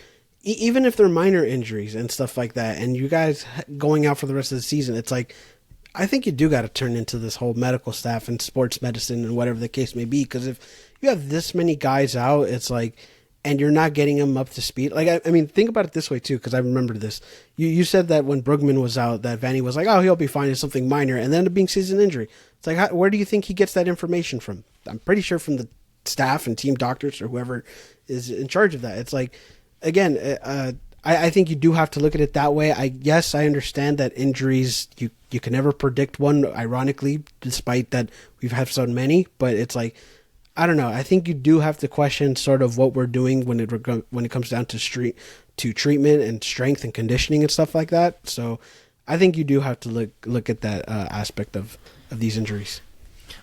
even if they're minor injuries and stuff like that, and you guys going out for the rest of the season, it's like, I think you do got to turn into this whole medical staff and sports medicine and whatever the case may be, because if you have this many guys out, it's like, and you're not getting them up to speed. Like, I mean, think about it this way too, because I remember this. You said that when Brugman was out, that Vanny was like, oh, he'll be fine. It's something minor. And then ended up being season injury. It's like, where do you think he gets that information from? I'm pretty sure from the staff and team doctors or whoever is in charge of that. It's like, again, I think you do have to look at it that way. Yes, I understand that injuries, you can never predict one, ironically, despite that we've had so many. But it's like, I don't know. I think you do have to question sort of what we're doing when it comes down to treatment and strength and conditioning and stuff like that. So I think you do have to look at that aspect of these injuries.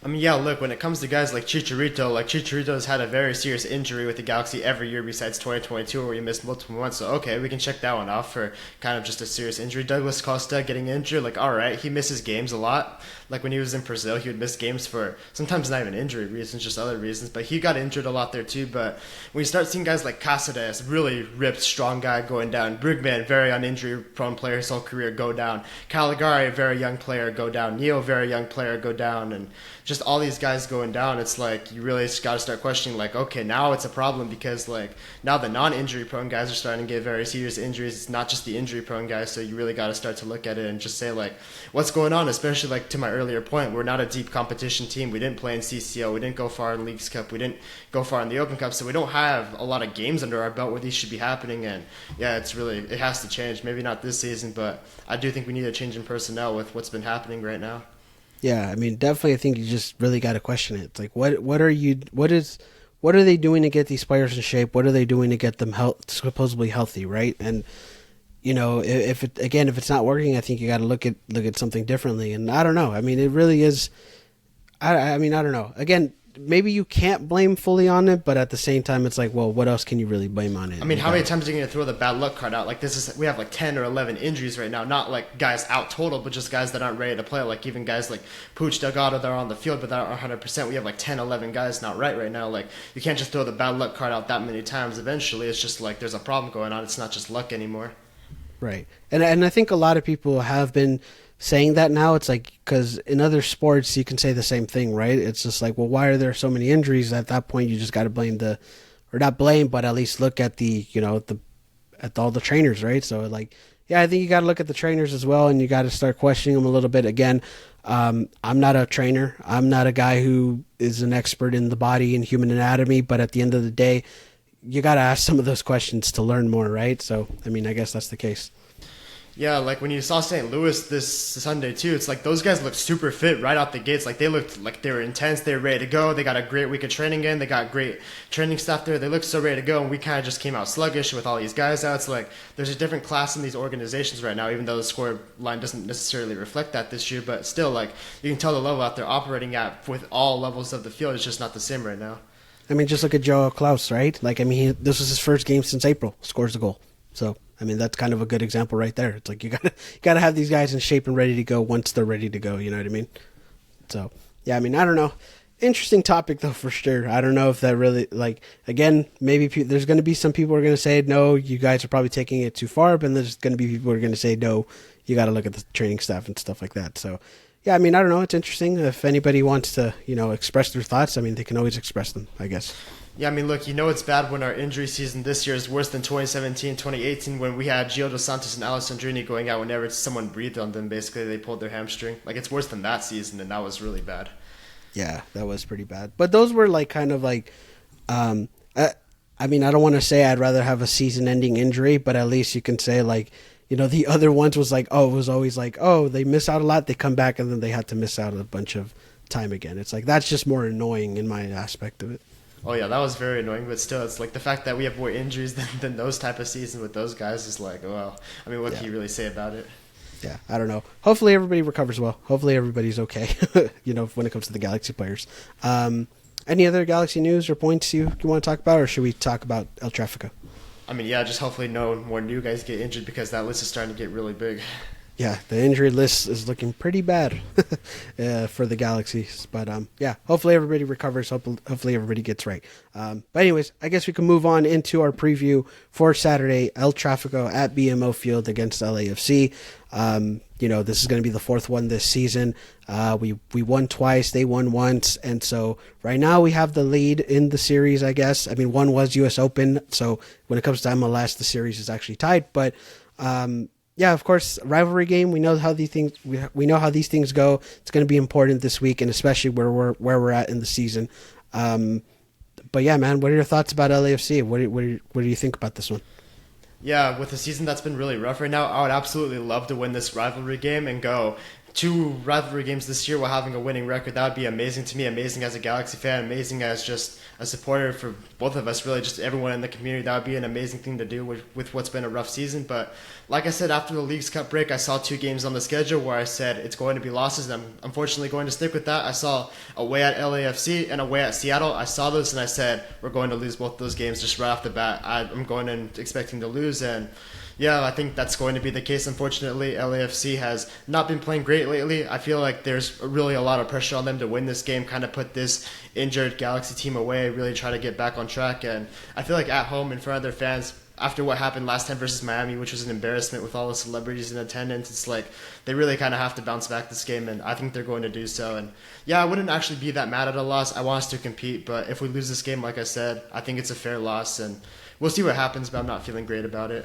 I mean, yeah, look, when it comes to guys like Chicharito's had a very serious injury with the Galaxy every year besides 2022 where he missed multiple months. So, okay, we can check that one off for kind of just a serious injury. Douglas Costa getting injured, like, all right, he misses games a lot. Like when he was in Brazil, he would miss games for sometimes not even injury reasons, just other reasons. But he got injured a lot there too. But when you start seeing guys like Cáceres, really ripped, strong guy going down. Brugman, very un-injury-prone player his whole career, go down. Caligari, very young player, go down. Neo, very young player, go down. And just all these guys going down, it's like you really just got to start questioning, like, okay, now it's a problem because like now the non-injury prone guys are starting to get very serious injuries. It's not just the injury prone guys, so you really got to start to look at it and just say like, what's going on? Especially like to my earlier point, we're not a deep competition team. We didn't play in CCL. We didn't go far in Leagues Cup. We didn't go far in the Open Cup, so we don't have a lot of games under our belt where these should be happening. And yeah, it has to change. Maybe not this season, but I do think we need a change in personnel with what's been happening right now. Yeah, I mean, definitely, I think you just really got to question it. It's like, what are they doing to get these players in shape? What are they doing to get them supposedly healthy, right? And you know, if it's not working, I think you got to look at something differently. And I don't know. I mean, it really is. I mean, I don't know. Again, maybe you can't blame fully on it, but at the same time, it's like, well, what else can you really blame on it? I mean, how many times are you going to throw the bad luck card out? Like we have like 10 or 11 injuries right now, not like guys out total, but just guys that aren't ready to play. Like even guys like Puig, Delgado, that are on the field, but that aren't 100%. We have like 10, 11 guys not right now. Like you can't just throw the bad luck card out that many times. Eventually, it's just like there's a problem going on. It's not just luck anymore. Right. And I think a lot of people have been saying that now. It's like, because in other sports you can say the same thing, right? It's just like, well, why are there so many injuries? At that point, you just got to blame or not blame, but at least look at at all the trainers, right? So like, yeah, I think you got to look at the trainers as well, and you got to start questioning them a little bit. Again, I'm not a trainer. I'm not a guy who is an expert in the body and human anatomy, but at the end of the day, you got to ask some of those questions to learn more, right? So, I mean, I guess that's the case. Yeah, like when you saw St. Louis this Sunday too, it's like those guys looked super fit right out the gates. Like they looked like they were intense, they were ready to go. They got a great week of training in. They got great training staff there. They looked so ready to go, and we kind of just came out sluggish with all these guys out. It's like there's a different class in these organizations right now, even though the score line doesn't necessarily reflect that this year. But still, like you can tell the level out there operating at with all levels of the field is just not the same right now. I mean, just look at Joe Klaus, right? Like, I mean, this was his first game since April. Scores a goal. So, I mean, that's kind of a good example right there. It's like you gotta have these guys in shape and ready to go once they're ready to go. You know what I mean? So, yeah, I mean, I don't know. Interesting topic though, for sure. I don't know if that really, like, again, maybe there's going to be some people who are going to say, no, you guys are probably taking it too far, but there's going to be people who are going to say, no, you got to look at the training staff and stuff like that. So, Yeah, I mean, I don't know. It's interesting. If anybody wants to, express their thoughts, I mean, they can always express them, I guess. Yeah, I mean, look, it's bad when our injury season this year is worse than 2017, 2018, when we had Gio Dos Santos and Alessandrini going out whenever someone breathed on them. Basically, they pulled their hamstring. Like, it's worse than that season, and that was really bad. Yeah, that was pretty bad. But those were like kind of like, I mean, I don't want to say I'd rather have a season-ending injury, but at least you can say like, the other ones was like, it was always like, they miss out a lot, they come back, and then they had to miss out a bunch of time again. It's like that's just more annoying in my aspect of it. Oh yeah, that was very annoying, but still, it's like the fact that we have more injuries than those type of seasons with those guys is like, well, I mean, what can you really say about it? Yeah, I don't know. Hopefully everybody recovers well. Hopefully everybody's okay, when it comes to the Galaxy players. Any other Galaxy news or points you want to talk about, or should we talk about El Trafico? I mean, yeah, just hopefully no more new guys get injured because that list is starting to get really big. Yeah, the injury list is looking pretty bad for the Galaxies. But, yeah, hopefully everybody recovers. Hopefully everybody gets right. But anyways, I guess we can move on into our preview for Saturday, El Trafico at BMO Field against LAFC. This is going to be the fourth one this season. We won twice. They won once. And so right now we have the lead in the series, I guess. I mean, one was U.S. Open. So when it comes to MLS, the series is actually tied. But, yeah, of course, rivalry game. We know how these things go. It's going to be important this week, and especially where we're at in the season. But yeah, man, what are your thoughts about LAFC? What do you think about this one? Yeah, with a season that's been really rough right now, I would absolutely love to win this rivalry game and go 2 rivalry games this year while having a winning record. That would be amazing to me, amazing as a Galaxy fan, amazing as just a supporter for both of us, really, just everyone in the community. That would be an amazing thing to do with what's been a rough season. But like I said, after the Leagues Cup break, I saw 2 games on the schedule where I said it's going to be losses, and I'm unfortunately going to stick with that. I saw away at LAFC and away at Seattle. I saw those, and I said we're going to lose both those games just right off the bat. I'm going in expecting to lose, and yeah, I think that's going to be the case. Unfortunately, LAFC has not been playing great lately. I feel like there's really a lot of pressure on them to win this game, kind of put this injured Galaxy team away, really try to get back on track. And I feel like at home in front of their fans, after what happened last time versus Miami, which was an embarrassment with all the celebrities in attendance, it's like they really kind of have to bounce back this game, and I think they're going to do so. And yeah, I wouldn't actually be that mad at a loss. I want us to compete, but if we lose this game, like I said, I think it's a fair loss, and we'll see what happens, but I'm not feeling great about it.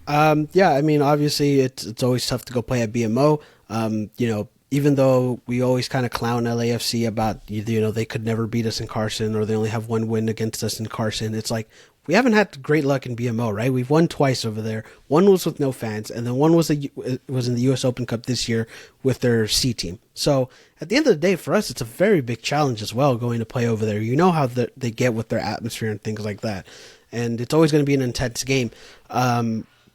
Yeah, I mean, obviously it's always tough to go play at BMO. Even though we always kind of clown LAFC about, they could never beat us in Carson, or they only have 1 win against us in Carson. It's like, we haven't had great luck in BMO, right? We've won twice over there. One was with no fans, and then one was in the U.S. Open Cup this year with their C team. So at the end of the day, for us, it's a very big challenge as well going to play over there. You know how they get with their atmosphere and things like that. And it's always going to be an intense game.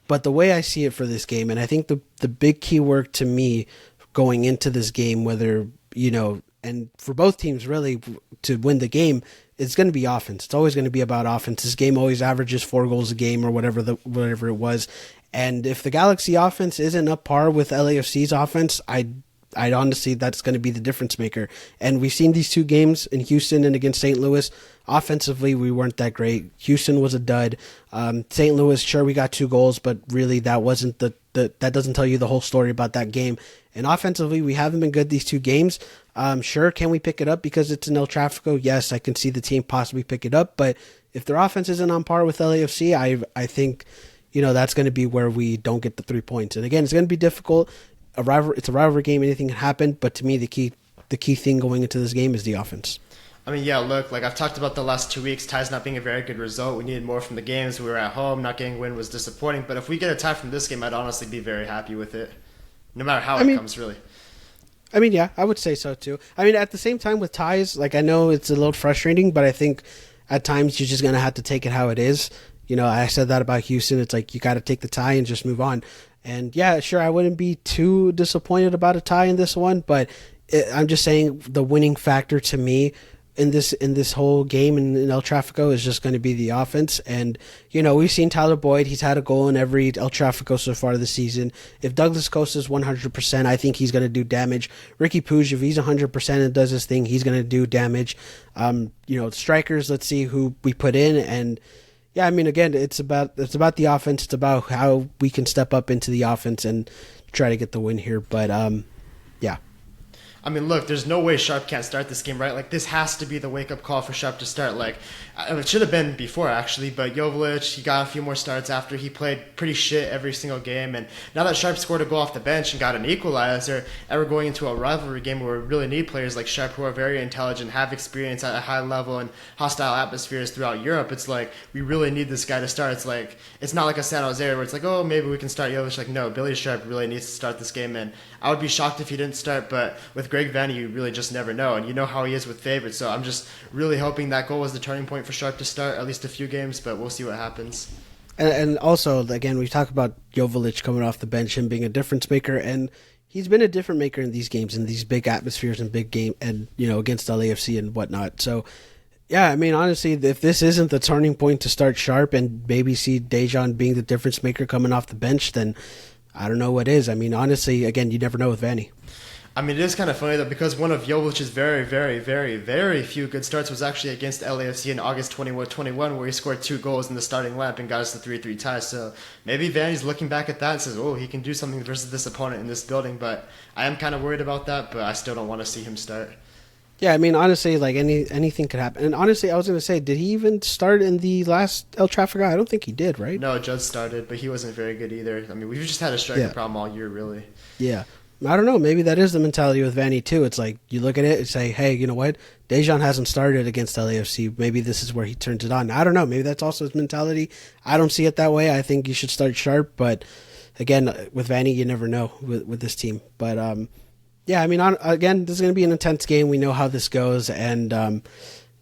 But the way I see it for this game, and I think the big key work to me going into this game, whether, and for both teams really to win the game, it's going to be offense. It's always going to be about offense. This game always averages 4 goals a game or whatever it was. And if the Galaxy offense isn't up par with LAFC's offense, I'd honestly, that's going to be the difference maker. And we've seen these 2 games in Houston and against St. Louis. Offensively, we weren't that great. Houston was a dud. St. Louis, sure, we got 2 goals, but really that wasn't that doesn't tell you the whole story about that game. And offensively, we haven't been good these 2 games. Sure, can we pick it up because it's in El Trafico? Yes, I can see the team possibly pick it up. But if their offense isn't on par with LAFC, I think, that's going to be where we don't get the 3 points. And again, it's going to be difficult. It's a rivalry game. Anything can happen. But to me, the key thing going into this game is the offense. I mean, yeah, look, like I've talked about the last 2 weeks, ties not being a very good result. We needed more from the games. We were at home. Not getting a win was disappointing. But if we get a tie from this game, I'd honestly be very happy with it, no matter how it comes, really. I mean, yeah, I would say so, too. I mean, at the same time with ties, like I know it's a little frustrating, but I think at times you're just going to have to take it how it is. I said that about Houston. It's like you got to take the tie and just move on. And yeah, sure, I wouldn't be too disappointed about a tie in this one, but I'm just saying the winning factor to me in this whole game in El Trafico is just going to be the offense. And, we've seen Tyler Boyd. He's had a goal in every El Trafico so far this season. If Douglas Costa is 100%, I think he's going to do damage. Ricky Puig, if he's 100% and does his thing, he's going to do damage. Strikers, let's see who we put in. And yeah, I mean, again, it's about the offense. It's about how we can step up into the offense and try to get the win here. But yeah, I mean, look, there's no way Sharp can't start this game, right? Like, this has to be the wake-up call for Sharp to start. Like, it should have been before, actually, but Joveljic, he got a few more starts after he played pretty shit every single game. And now that Sharp scored a goal off the bench and got an equalizer, and we're going into a rivalry game where we really need players like Sharp who are very intelligent, have experience at a high level in hostile atmospheres throughout Europe. It's like, we really need this guy to start. It's like, it's not like a San Jose where it's like, oh, maybe we can start Joveljic. Like, no, Billy Sharp really needs to start this game. And I would be shocked if he didn't start, but with Greg Vanney, you really just never know, and you know how he is with favorites. So I'm just really hoping that goal was the turning point for Sharp to start at least a few games, but we'll see what happens. And also, again, we talk about Joveljic coming off the bench and being a difference maker, and he's been a difference maker in these games, in these big atmospheres and big game, and against LAFC and whatnot. So, yeah, I mean, honestly, if this isn't the turning point to start Sharp and maybe see Dejan being the difference maker coming off the bench, then I don't know what is. I mean, honestly, again, you never know with Vanney. I mean, it is kind of funny, though, because one of Jovic's very, very, very, very few good starts was actually against LAFC in August 2021, where he scored 2 goals in the starting lineup and got us the 3-3 tie. So maybe Vanney's looking back at that and says, oh, he can do something versus this opponent in this building. But I am kind of worried about that, but I still don't want to see him start. Yeah, I mean, honestly, like anything could happen. And honestly, I was going to say, did he even start in the last El Trafico? I don't think he did, right? No, Judd started, but he wasn't very good either. I mean, we've just had a striker problem all year, really. Yeah. I don't know. Maybe that is the mentality with Vanney, too. It's like you look at it and say, hey, you know what? Dejan hasn't started against LAFC. Maybe this is where he turns it on. I don't know. Maybe that's also his mentality. I don't see it that way. I think you should start Sharp. But, again, with Vanney, you never know with this team. But, yeah, I mean, again, this is going to be an intense game. We know how this goes. And,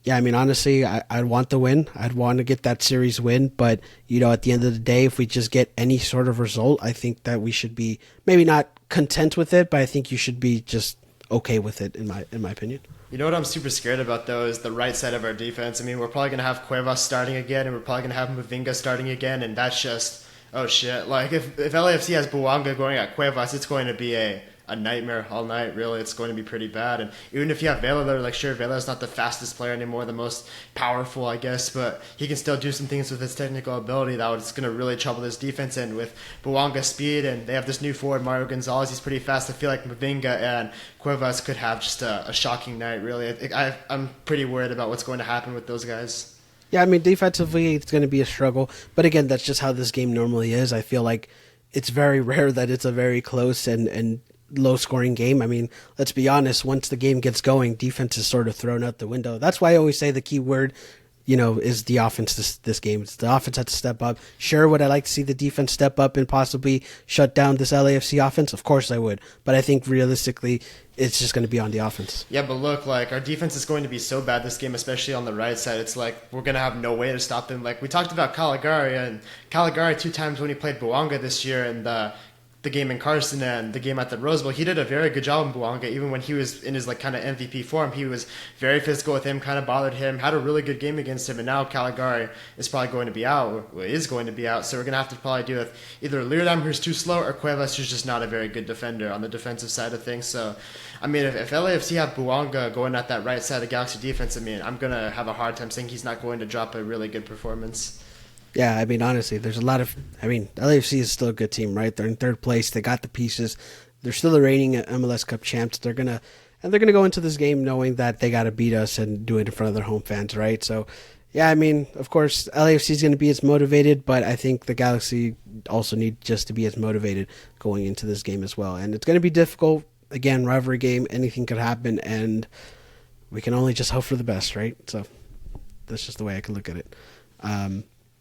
yeah, I mean, honestly, I'd want the win. I'd want to get that series win. But, at the end of the day, if we just get any sort of result, I think that we should be maybe not content with it, but I think you should be just okay with it, in my opinion. You know what I'm super scared about, though, is the right side of our defense. I mean, we're probably going to have Cuevas starting again, and we're probably going to have Mavinga starting again, and that's just, oh, shit. Like, if LAFC has Buanga going at Cuevas, it's going to be a nightmare all night, really. It's going to be pretty bad. And even if you have Vela there, like, sure, Vela's not the fastest player anymore, the most powerful, I guess, but he can still do some things with his technical ability that was going to really trouble this defense. And with Buanga's speed, and they have this new forward, Mario Gonzalez, he's pretty fast. I feel like Mavinga and Cuevas could have just a shocking night, really. I'm pretty worried about what's going to happen with those guys. Yeah, I mean, defensively, it's going to be a struggle. But again, that's just how this game normally is. I feel like it's very rare that it's a very close and low-scoring game. I mean, let's be honest, once the game gets going, defense is sort of thrown out the window. That's why I always say the key word, is the offense this game. It's the offense has to step up. Sure, would I like to see the defense step up and possibly shut down this LAFC offense? Of course I would. But I think realistically, it's just going to be on the offense. Yeah, but look, like, our defense is going to be so bad this game, especially on the right side. It's like we're going to have no way to stop them. Like, we talked about Caligari, and Caligari 2 times when he played Buanga this year, and the game in Carson and the game at the Rose Bowl, he did a very good job in Buanga. Even when he was in his like kind of MVP form, he was very physical with him, kind of bothered him, had a really good game against him. And now Caligari is probably going to be out, or is going to be out. So we're going to have to probably deal with either Leerdam, who's too slow, or Cuevas, who's just not a very good defender on the defensive side of things. So, I mean, if LAFC have Buanga going at that right side of the Galaxy defense, I mean, I'm going to have a hard time saying he's not going to drop a really good performance. Yeah, I mean, honestly, there's a lot of... I mean, LAFC is still a good team, right? They're in 3rd place. They got the pieces. They're still the reigning MLS Cup champs. They're gonna go into this game knowing that they got to beat us and do it in front of their home fans, right? So, yeah, I mean, of course, LAFC is going to be as motivated, but I think the Galaxy also need just to be as motivated going into this game as well. And it's going to be difficult. Again, rivalry game. Anything could happen, and we can only just hope for the best, right? So that's just the way I can look at it.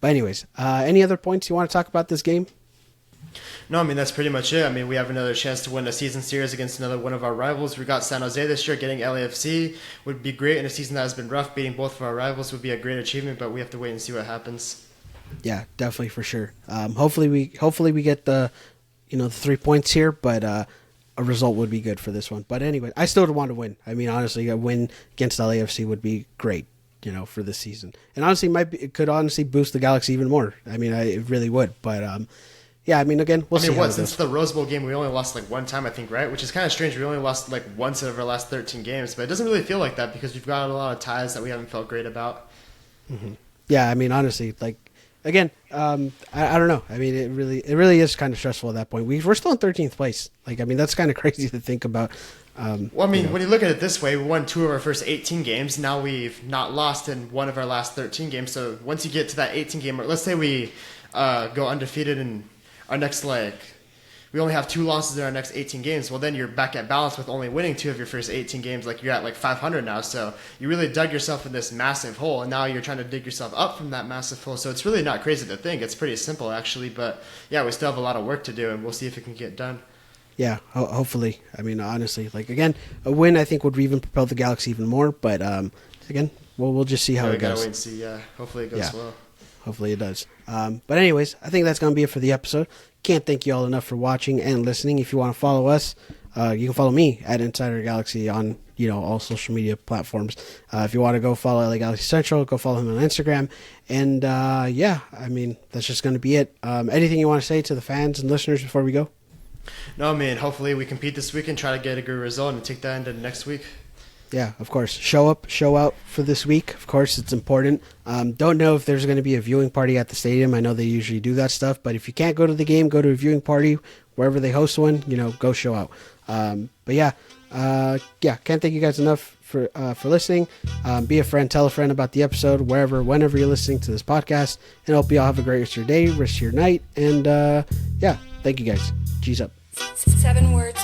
But anyways, any other points you want to talk about this game? No, I mean, that's pretty much it. I mean, we have another chance to win a season series against another one of our rivals. We got San Jose this year. Getting LAFC would be great in a season that has been rough. Beating both of our rivals would be a great achievement, but we have to wait and see what happens. Yeah, definitely, for sure. Hopefully we get the 3 points here, but a result would be good for this one. But anyway, I still want to win. I mean, honestly, a win against LAFC would be great, for this season. And honestly, it could honestly boost the Galaxy even more. I mean, it really would. But yeah, I mean, again, we'll see. Since the Rose Bowl game, we only lost like 1 time, I think, right? Which is kind of strange. We only lost like once out of our last 13 games, but it doesn't really feel like that because we've got a lot of ties that we haven't felt great about. Mm-hmm. Yeah, I mean, honestly, like, again, I don't know. I mean, it really is kind of stressful at that point. We're still in 13th place. Like, I mean, that's kind of crazy to think about. Well, I mean, when you look at it this way, we won 2 of our first 18 games. Now we've not lost in 1 of our last 13 games. So once you get to that 18 game, or let's say we go undefeated in our next leg, we only have 2 losses in our next 18 games. Well, then you're back at balance with only winning 2 of your first 18 games. Like, you're at like 500 now. So you really dug yourself in this massive hole, and now you're trying to dig yourself up from that massive hole. So it's really not crazy to think. It's pretty simple, actually. But yeah, we still have a lot of work to do, and we'll see if it can get done. Yeah, hopefully. I mean, honestly, like, again, a win I think would even propel the Galaxy even more. But again, we'll just see how it goes. We gotta wait and see. Yeah, hopefully it goes well. Hopefully it does. But anyways, I think that's going to be it for the episode. Can't thank you all enough for watching and listening. If you want to follow us, you can follow me at Insider Galaxy on all social media platforms. If you want to go follow LA Galaxy Central, go follow him on Instagram. And I mean, that's just going to be it. Anything you want to say to the fans and listeners before we go? No, man. Hopefully we compete this week and try to get a good result and take that into next week. Yeah, of course. Show up, show out for this week. Of course, it's important. Don't know if there's going to be a viewing party at the stadium. I know they usually do that stuff. But if you can't go to the game, go to a viewing party wherever they host one. Go show out. Can't thank you guys enough for listening. Be a friend, tell a friend about the episode, whenever you're listening to this podcast. And I hope you all have a great rest of your day, rest of your night. And thank you guys. G's up. 7 words.